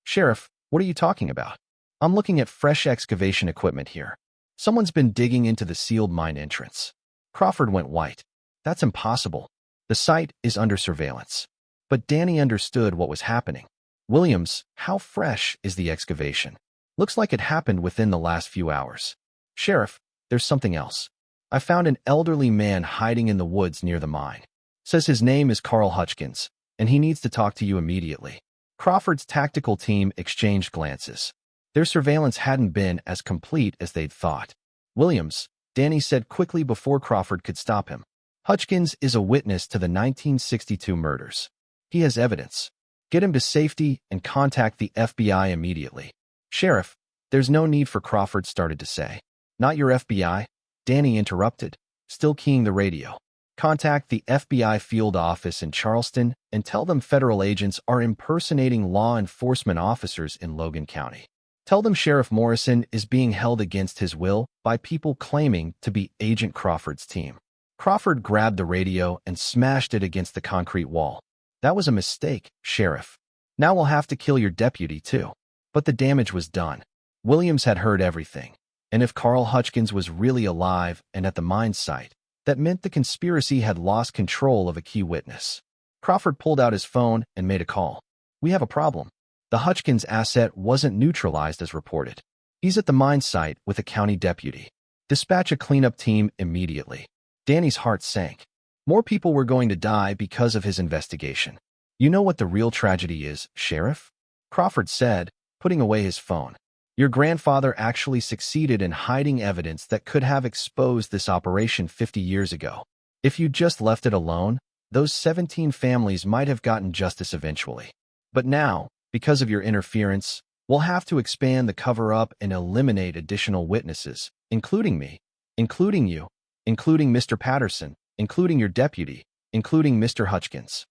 Sheriff, what are you talking about? I'm looking at fresh excavation equipment here. Someone's been digging into the sealed mine entrance. Crawford went white. That's impossible. The site is under surveillance. But Danny understood what was happening. Williams, how fresh is the excavation? Looks like it happened within the last few hours. Sheriff, there's something else. I found an elderly man hiding in the woods near the mine. Says his name is Carl Hutchins, and he needs to talk to you immediately. Crawford's tactical team exchanged glances. Their surveillance hadn't been as complete as they'd thought. Williams, Danny said quickly before Crawford could stop him. Hutchins is a witness to the 1962 murders. He has evidence. Get him to safety and contact the FBI immediately. Sheriff, there's no need for Crawford started to say. Not your FBI? Danny interrupted, still keying the radio. Contact the FBI field office in Charleston and tell them federal agents are impersonating law enforcement officers in Logan County. Tell them Sheriff Morrison is being held against his will by people claiming to be Agent Crawford's team. Crawford grabbed the radio and smashed it against the concrete wall. That was a mistake, Sheriff. Now we'll have to kill your deputy, too. But the damage was done. Williams had heard everything. And if Carl Hutchins was really alive and at the mine site, that meant the conspiracy had lost control of a key witness. Crawford pulled out his phone and made a call. We have a problem. The Hutchins asset wasn't neutralized as reported. He's at the mine site with a county deputy. Dispatch a cleanup team immediately. Danny's heart sank. More people were going to die because of his investigation. You know what the real tragedy is, Sheriff? Crawford said, putting away his phone. Your grandfather actually succeeded in hiding evidence that could have exposed this operation 50 years ago. If you just left it alone, those 17 families might have gotten justice eventually. But now, because of your interference, we'll have to expand the cover-up and eliminate additional witnesses, including me, including you, including Mr. Patterson, including your deputy, including Mr. Hutchins.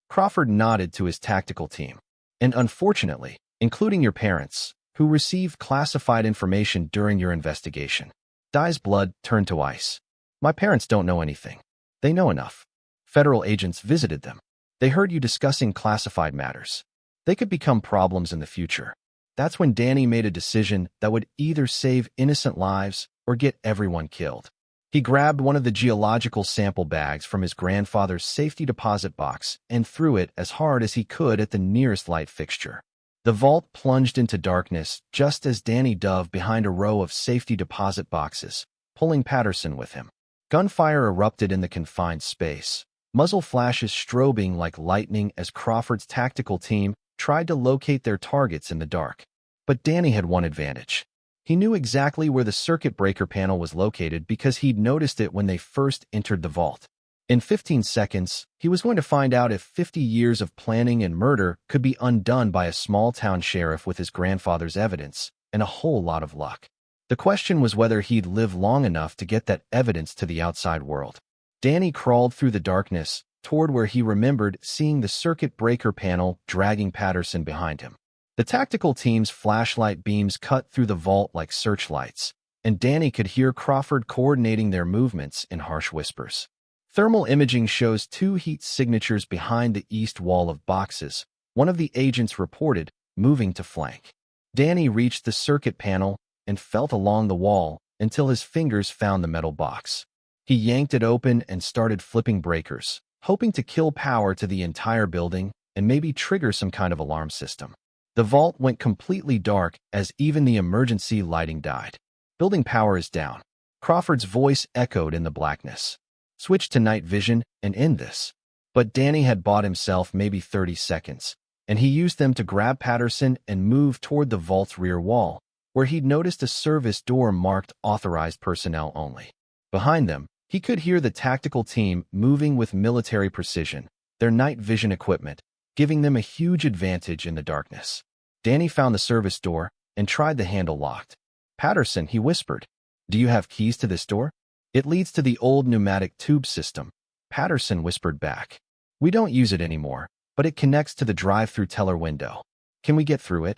Crawford nodded to his tactical team. And unfortunately, including your parents, who received classified information during your investigation. Di's blood turned to ice. My parents don't know anything. They know enough. Federal agents visited them. They heard you discussing classified matters. They could become problems in the future. That's when Danny made a decision that would either save innocent lives or get everyone killed. He grabbed one of the geological sample bags from his grandfather's safety deposit box and threw it as hard as he could at the nearest light fixture. The vault plunged into darkness just as Danny dove behind a row of safety deposit boxes, pulling Patterson with him. Gunfire erupted in the confined space, muzzle flashes strobing like lightning as Crawford's tactical team tried to locate their targets in the dark. But Danny had one advantage. He knew exactly where the circuit breaker panel was located because he'd noticed it when they first entered the vault. In 15 seconds, he was going to find out if 50 years of planning and murder could be undone by a small-town sheriff with his grandfather's evidence and a whole lot of luck. The question was whether he'd live long enough to get that evidence to the outside world. Danny crawled through the darkness toward where he remembered seeing the circuit breaker panel dragging Patterson behind him. The tactical team's flashlight beams cut through the vault like searchlights, and Danny could hear Crawford coordinating their movements in harsh whispers. Thermal imaging shows 2 heat signatures behind the east wall of boxes, one of the agents reported, moving to flank. Danny reached the circuit panel and felt along the wall until his fingers found the metal box. He yanked it open and started flipping breakers, hoping to kill power to the entire building and maybe trigger some kind of alarm system. The vault went completely dark as even the emergency lighting died. Building power is down. Crawford's voice echoed in the blackness. Switch to night vision and end this. But Danny had bought himself maybe 30 seconds, and he used them to grab Patterson and move toward the vault's rear wall, where he'd noticed a service door marked authorized personnel only. Behind them, he could hear the tactical team moving with military precision, their night vision equipment, giving them a huge advantage in the darkness. Danny found the service door and tried the handle locked. Patterson, he whispered, "Do you have keys to this door?" "It leads to the old pneumatic tube system," Patterson whispered back. "We don't use it anymore, but it connects to the drive-through teller window. Can we get through it?"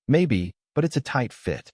"Maybe, but it's a tight fit."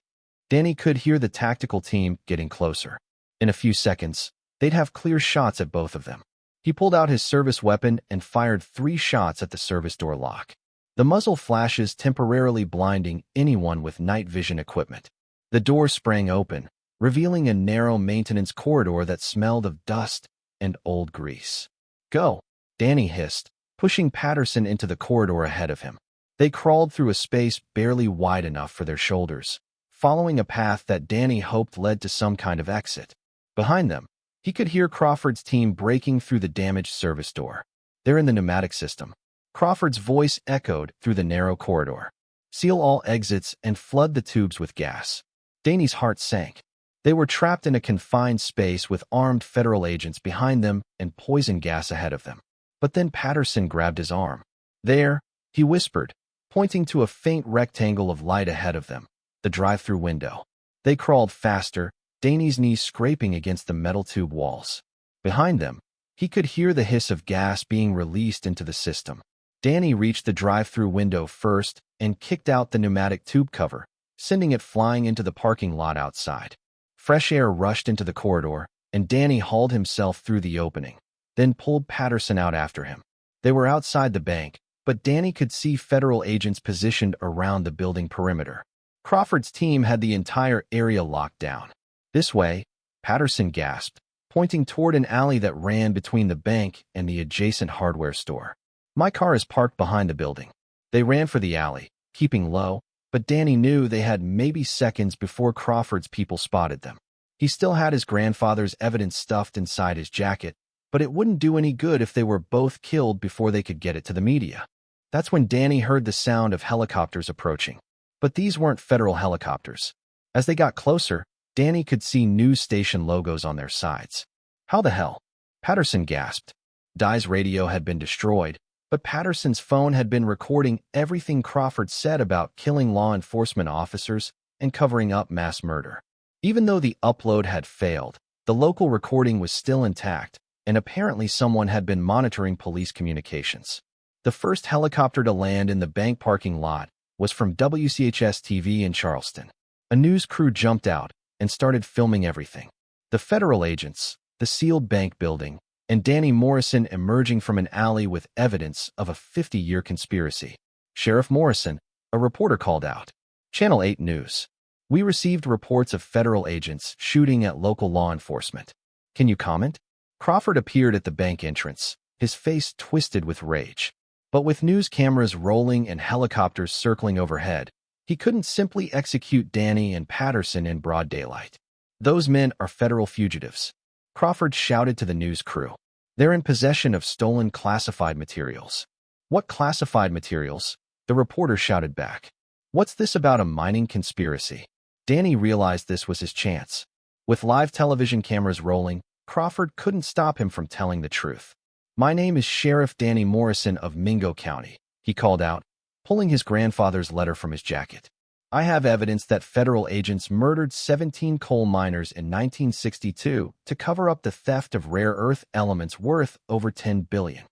Danny could hear the tactical team getting closer. In a few seconds, they'd have clear shots at both of them. He pulled out his service weapon and fired 3 shots at the service door lock. The muzzle flashes temporarily blinding anyone with night vision equipment. The door sprang open, revealing a narrow maintenance corridor that smelled of dust and old grease. "Go," Danny hissed, pushing Patterson into the corridor ahead of him. They crawled through a space barely wide enough for their shoulders, following a path that Danny hoped led to some kind of exit. Behind them, he could hear Crawford's team breaking through the damaged service door. "They're in the pneumatic system." Crawford's voice echoed through the narrow corridor. "Seal all exits and flood the tubes with gas." Danny's heart sank. They were trapped in a confined space with armed federal agents behind them and poison gas ahead of them. But then Patterson grabbed his arm. "There," he whispered, pointing to a faint rectangle of light ahead of them, the drive-through window. They crawled faster, Danny's knees scraping against the metal tube walls. Behind them, he could hear the hiss of gas being released into the system. Danny reached the drive-through window first and kicked out the pneumatic tube cover, sending it flying into the parking lot outside. Fresh air rushed into the corridor, and Danny hauled himself through the opening, then pulled Patterson out after him. They were outside the bank, but Danny could see federal agents positioned around the building perimeter. Crawford's team had the entire area locked down. "This way," Patterson gasped, pointing toward an alley that ran between the bank and the adjacent hardware store. "My car is parked behind the building." They ran for the alley, keeping low, but Danny knew they had maybe seconds before Crawford's people spotted them. He still had his grandfather's evidence stuffed inside his jacket, but it wouldn't do any good if they were both killed before they could get it to the media. That's when Danny heard the sound of helicopters approaching. But these weren't federal helicopters. As they got closer, Danny could see news station logos on their sides. "How the hell?" Patterson gasped. Dye's radio had been destroyed, but Patterson's phone had been recording everything Crawford said about killing law enforcement officers and covering up mass murder. Even though the upload had failed, the local recording was still intact, and apparently someone had been monitoring police communications. The first helicopter to land in the bank parking lot was from WCHS-TV in Charleston. A news crew jumped out and started filming everything. The federal agents, the sealed bank building, and Danny Morrison emerging from an alley with evidence of a 50-year conspiracy. Sheriff Morrison, a reporter called out. Channel 8 News. We received reports of federal agents shooting at local law enforcement. Can you comment? Crawford appeared at the bank entrance, his face twisted with rage. But with news cameras rolling and helicopters circling overhead, he couldn't simply execute Danny and Patterson in broad daylight. Those men are federal fugitives. Crawford shouted to the news crew. They're in possession of stolen classified materials. What classified materials? The reporter shouted back. What's this about a mining conspiracy? Danny realized this was his chance. With live television cameras rolling, Crawford couldn't stop him from telling the truth. My name is Sheriff Danny Morrison of Mingo County, he called out, pulling his grandfather's letter from his jacket. I have evidence that federal agents murdered 17 coal miners in 1962 to cover up the theft of rare earth elements worth over $10 billion.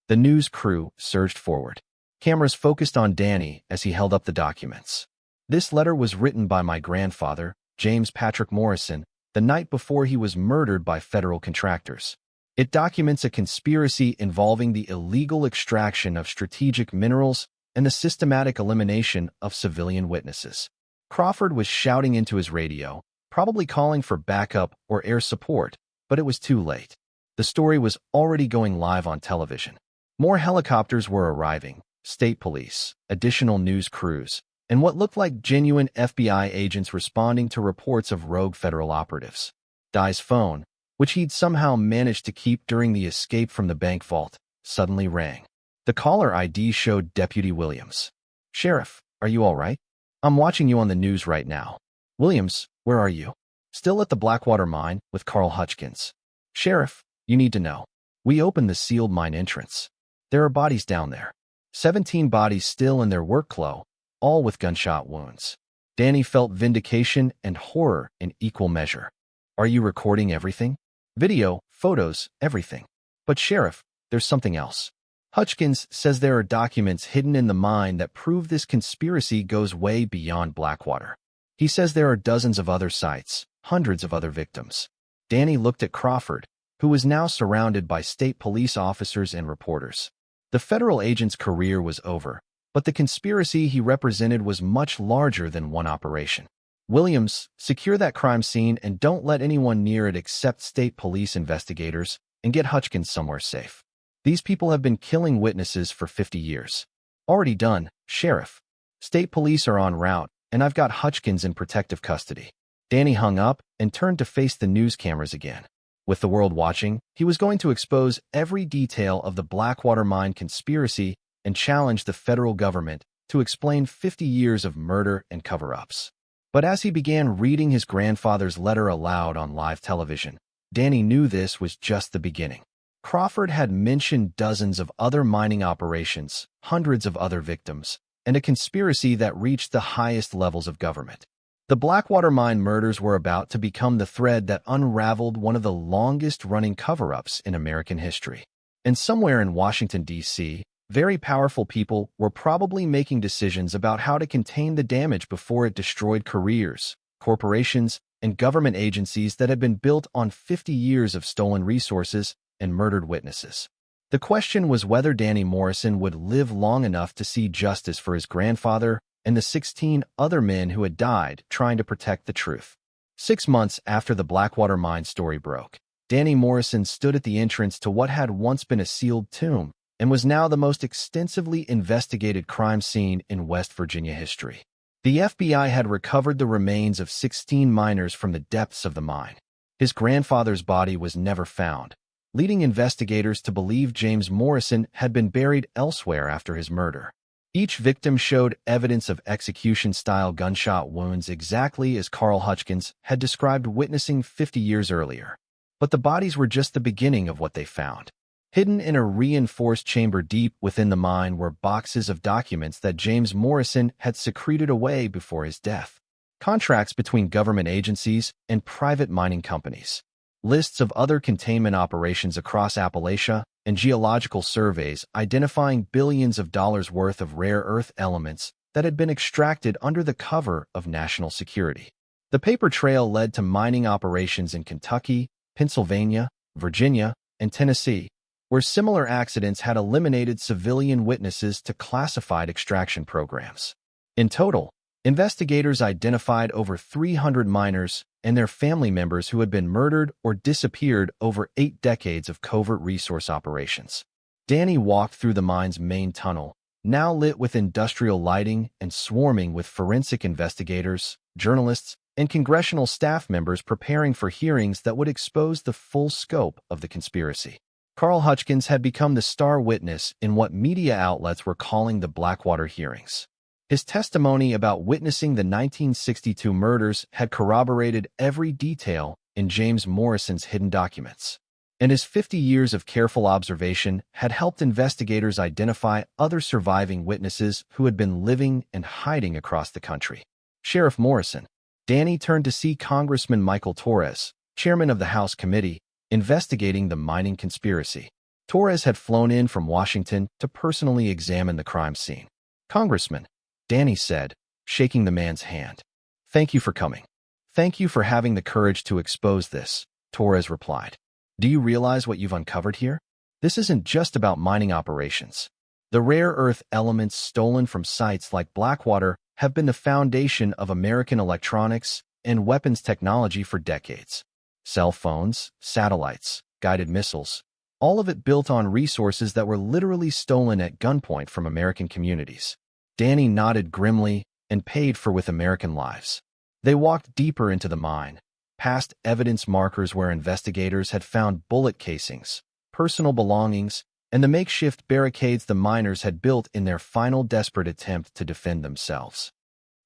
The news crew surged forward. Cameras focused on Danny as he held up the documents. This letter was written by my grandfather, James Patrick Morrison, the night before he was murdered by federal contractors. It documents a conspiracy involving the illegal extraction of strategic minerals and the systematic elimination of civilian witnesses. Crawford was shouting into his radio, probably calling for backup or air support, but it was too late. The story was already going live on television. More helicopters were arriving, state police, additional news crews, and what looked like genuine FBI agents responding to reports of rogue federal operatives. Dai's phone, which he'd somehow managed to keep during the escape from the bank vault, suddenly rang. The caller ID showed Deputy Williams. Sheriff, are you all right? I'm watching you on the news right now. Williams, where are you? Still at the Blackwater mine with Carl Hutchins. Sheriff, you need to know. We opened the sealed mine entrance. There are bodies down there. 17 bodies still in their work clothes, all with gunshot wounds. Danny felt vindication and horror in equal measure. Are you recording everything? Video, photos, everything. But Sheriff, there's something else. Hutchins says there are documents hidden in the mine that prove this conspiracy goes way beyond Blackwater. He says there are dozens of other sites, hundreds of other victims. Danny looked at Crawford, who was now surrounded by state police officers and reporters. The federal agent's career was over, but the conspiracy he represented was much larger than one operation. Williams, secure that crime scene and don't let anyone near it except state police investigators, and get Hutchins somewhere safe. These people have been killing witnesses for 50 years. Already done, Sheriff. State police are en route, and I've got Hutchins in protective custody. Danny hung up and turned to face the news cameras again. With the world watching, he was going to expose every detail of the Blackwater mine conspiracy and challenge the federal government to explain 50 years of murder and cover-ups. But as he began reading his grandfather's letter aloud on live television, Danny knew this was just the beginning. Crawford had mentioned dozens of other mining operations, hundreds of other victims, and a conspiracy that reached the highest levels of government. The Blackwater mine murders were about to become the thread that unraveled one of the longest-running cover-ups in American history. And somewhere in Washington, D.C., very powerful people were probably making decisions about how to contain the damage before it destroyed careers, corporations, and government agencies that had been built on 50 years of stolen resources and murdered witnesses. The question was whether Danny Morrison would live long enough to see justice for his grandfather and the 16 other men who had died trying to protect the truth. 6 months after the Blackwater mine story broke, Danny Morrison stood at the entrance to what had once been a sealed tomb and was now the most extensively investigated crime scene in West Virginia history. The FBI had recovered the remains of 16 miners from the depths of the mine. His grandfather's body was never found, leading investigators to believe James Morrison had been buried elsewhere after his murder. Each victim showed evidence of execution-style gunshot wounds exactly as Carl Hutchins had described witnessing 50 years earlier. But the bodies were just the beginning of what they found. Hidden in a reinforced chamber deep within the mine were boxes of documents that James Morrison had secreted away before his death. Contracts between government agencies and private mining companies. Lists of other containment operations across Appalachia, and geological surveys identifying billions of dollars worth of rare earth elements that had been extracted under the cover of national security. The paper trail led to mining operations in Kentucky, Pennsylvania, Virginia, and Tennessee, where similar accidents had eliminated civilian witnesses to classified extraction programs. In total, investigators identified over 300 miners and their family members who had been murdered or disappeared over 8 decades of covert resource operations. Danny walked through the mine's main tunnel, now lit with industrial lighting and swarming with forensic investigators, journalists, and congressional staff members preparing for hearings that would expose the full scope of the conspiracy. Carl Hutchins had become the star witness in what media outlets were calling the Blackwater hearings. His testimony about witnessing the 1962 murders had corroborated every detail in James Morrison's hidden documents, and his 50 years of careful observation had helped investigators identify other surviving witnesses who had been living and hiding across the country. Sheriff Morrison. Danny turned to see Congressman Michael Torres, chairman of the House Committee, investigating the mining conspiracy. Torres had flown in from Washington to personally examine the crime scene. "Congressman," Danny said, shaking the man's hand. "Thank you for coming. Thank you for having the courage to expose this," Torres replied. "Do you realize what you've uncovered here? This isn't just about mining operations. The rare earth elements stolen from sites like Blackwater have been the foundation of American electronics and weapons technology for decades. Cell phones, satellites, guided missiles, all of it built on resources that were literally stolen at gunpoint from American communities." Danny nodded grimly and paid for with American lives. They walked deeper into the mine, past evidence markers where investigators had found bullet casings, personal belongings, and the makeshift barricades the miners had built in their final desperate attempt to defend themselves.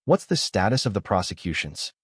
"What's the status of the prosecutions?"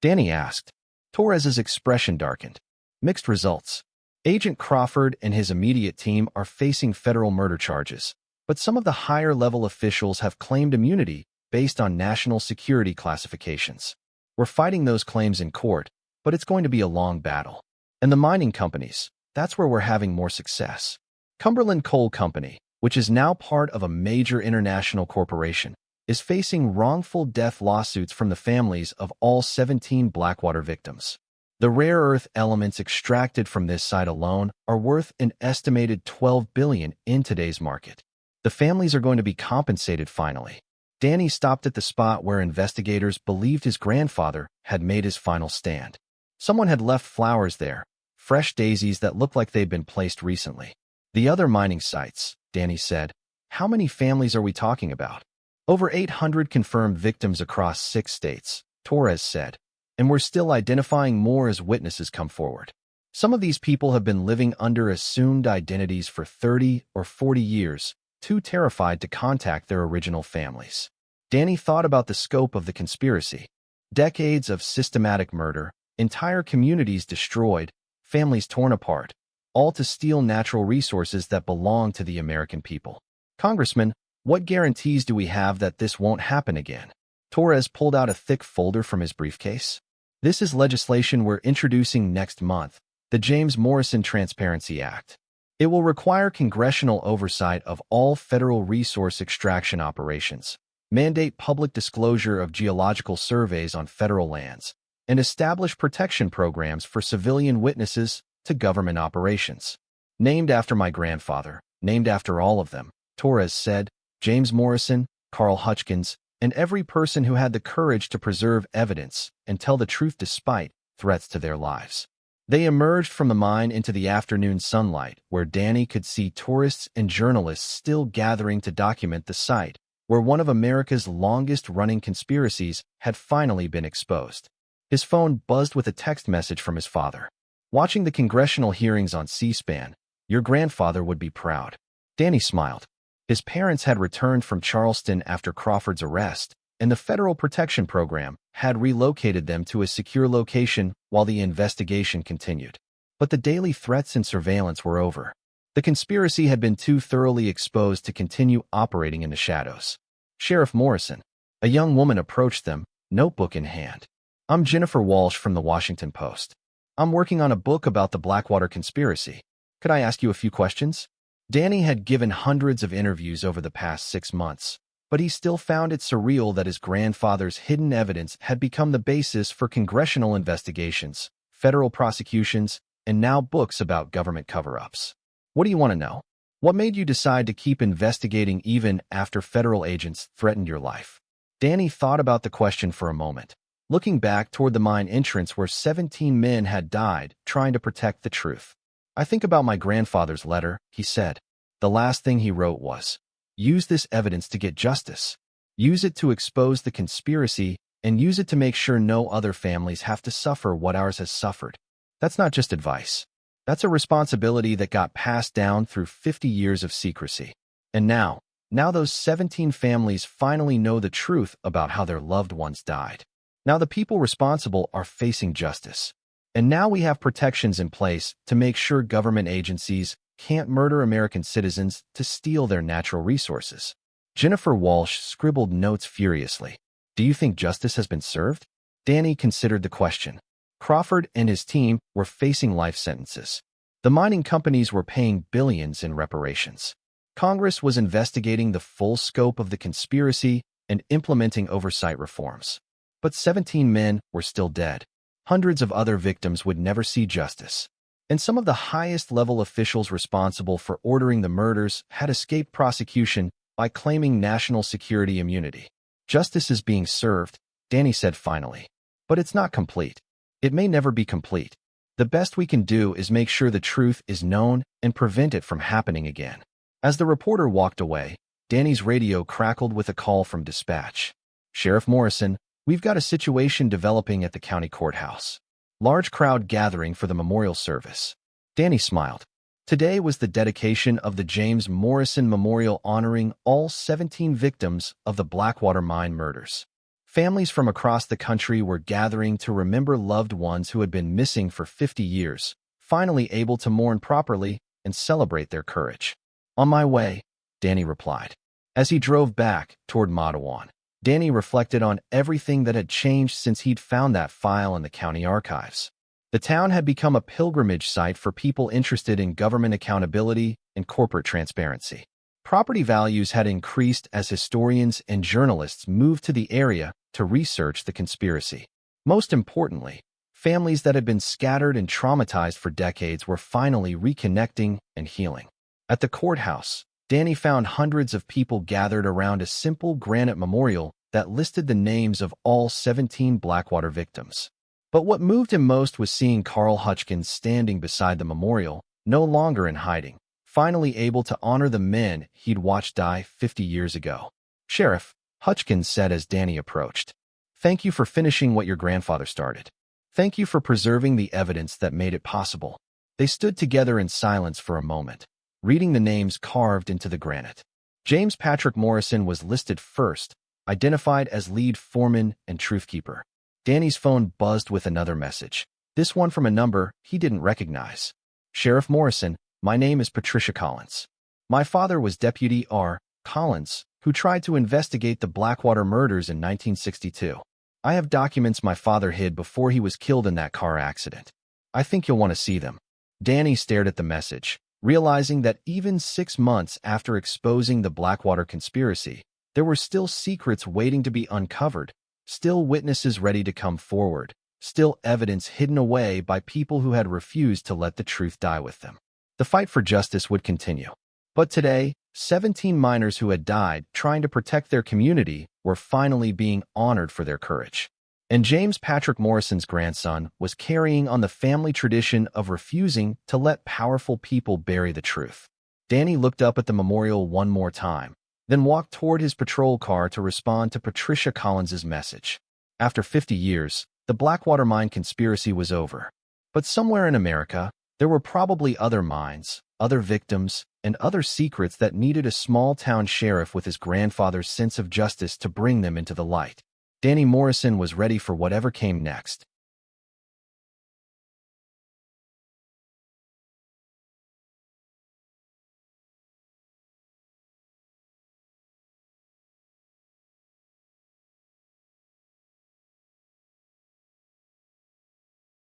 Danny asked. Torres's expression darkened. "Mixed results. Agent Crawford and his immediate team are facing federal murder charges, but some of the higher-level officials have claimed immunity based on national security classifications. We're fighting those claims in court, but it's going to be a long battle. And the mining companies, that's where we're having more success. Cumberland Coal Company, which is now part of a major international corporation, is facing wrongful death lawsuits from the families of all 17 Blackwater victims. The rare earth elements extracted from this site alone are worth an estimated $12 billion in today's market. The families are going to be compensated finally." Danny stopped at the spot where investigators believed his grandfather had made his final stand. Someone had left flowers there, fresh daisies that looked like they'd been placed recently. "The other mining sites," Danny said. "How many families are we talking about?" "Over 800 confirmed victims across 6 states, Torres said. "And we're still identifying more as witnesses come forward. Some of these people have been living under assumed identities for 30 or 40 years, too terrified to contact their original families." Danny thought about the scope of the conspiracy. Decades of systematic murder, entire communities destroyed, families torn apart, all to steal natural resources that belong to the American people. "Congressman, what guarantees do we have that this won't happen again?" Torres pulled out a thick folder from his briefcase. "This is legislation we're introducing next month, the James Morrison Transparency Act. It will require congressional oversight of all federal resource extraction operations, mandate public disclosure of geological surveys on federal lands, and establish protection programs for civilian witnesses to government operations. Named after my grandfather, named after all of them," Torres said. "James Morrison, Carl Hutchins, and every person who had the courage to preserve evidence and tell the truth despite threats to their lives." They emerged from the mine into the afternoon sunlight, where Danny could see tourists and journalists still gathering to document the site, where one of America's longest-running conspiracies had finally been exposed. His phone buzzed with a text message from his father. "Watching the congressional hearings on C-SPAN, your grandfather would be proud." Danny smiled. His parents had returned from Charleston after Crawford's arrest, and the Federal Protection Program had relocated them to a secure location while the investigation continued. But the daily threats and surveillance were over. The conspiracy had been too thoroughly exposed to continue operating in the shadows. Sheriff Morrison, a young woman approached them, notebook in hand. "I'm Jennifer Walsh from the Washington Post. I'm working on a book about the Blackwater conspiracy. Could I ask you a few questions?" Danny had given hundreds of interviews over the past 6 months, but he still found it surreal that his grandfather's hidden evidence had become the basis for congressional investigations, federal prosecutions, and now books about government cover-ups. What do you want to know? What made you decide to keep investigating even after federal agents threatened your life? Danny thought about the question for a moment, looking back toward the mine entrance where 17 men had died trying to protect the truth. I think about my grandfather's letter, he said. The last thing he wrote was, "Use this evidence to get justice. Use it to expose the conspiracy and use it to make sure no other families have to suffer what ours has suffered." That's not just advice. That's a responsibility that got passed down through 50 years of secrecy. And now those 17 families finally know the truth about how their loved ones died. Now the people responsible are facing justice. And now we have protections in place to make sure government agencies can't murder American citizens to steal their natural resources. Jennifer Walsh scribbled notes furiously. Do you think justice has been served? Danny considered the question. Crawford and his team were facing life sentences. The mining companies were paying billions in reparations. Congress was investigating the full scope of the conspiracy and implementing oversight reforms. But 17 men were still dead. Hundreds of other victims would never see justice. And some of the highest-level officials responsible for ordering the murders had escaped prosecution by claiming national security immunity. Justice is being served, Danny said finally. But it's not complete. It may never be complete. The best we can do is make sure the truth is known and prevent it from happening again. As the reporter walked away, Danny's radio crackled with a call from dispatch. Sheriff Morrison, we've got a situation developing at the county courthouse. Large crowd gathering for the memorial service. Danny smiled. Today was the dedication of the James Morrison Memorial honoring all 17 victims of the Blackwater Mine murders. Families from across the country were gathering to remember loved ones who had been missing for 50 years, finally able to mourn properly and celebrate their courage. On my way, Danny replied. As he drove back toward Matawan, Danny reflected on everything that had changed since he'd found that file in the county archives. The town had become a pilgrimage site for people interested in government accountability and corporate transparency. Property values had increased as historians and journalists moved to the area to research the conspiracy. Most importantly, families that had been scattered and traumatized for decades were finally reconnecting and healing. At the courthouse, Danny found hundreds of people gathered around a simple granite memorial that listed the names of all 17 Blackwater victims. But what moved him most was seeing Carl Hutchins standing beside the memorial, no longer in hiding, finally able to honor the men he'd watched die 50 years ago. Sheriff, Hutchins said as Danny approached, thank you for finishing what your grandfather started. Thank you for preserving the evidence that made it possible. They stood together in silence for a moment, reading the names carved into the granite. James Patrick Morrison was listed first, identified as lead foreman and truthkeeper. Danny's phone buzzed with another message, this one from a number he didn't recognize. Sheriff Morrison, my name is Patricia Collins. My father was Deputy R. Collins, who tried to investigate the Blackwater murders in 1962. I have documents my father hid before he was killed in that car accident. I think you'll want to see them. Danny stared at the message, realizing that even 6 months after exposing the Blackwater conspiracy, there were still secrets waiting to be uncovered, still witnesses ready to come forward, still evidence hidden away by people who had refused to let the truth die with them. The fight for justice would continue. But today, 17 miners who had died trying to protect their community were finally being honored for their courage. And James Patrick Morrison's grandson was carrying on the family tradition of refusing to let powerful people bury the truth. Danny looked up at the memorial one more time, then walked toward his patrol car to respond to Patricia Collins's message. After 50 years, the Blackwater mine conspiracy was over. But somewhere in America, there were probably other mines, other victims, and other secrets that needed a small-town sheriff with his grandfather's sense of justice to bring them into the light. Danny Morrison was ready for whatever came next.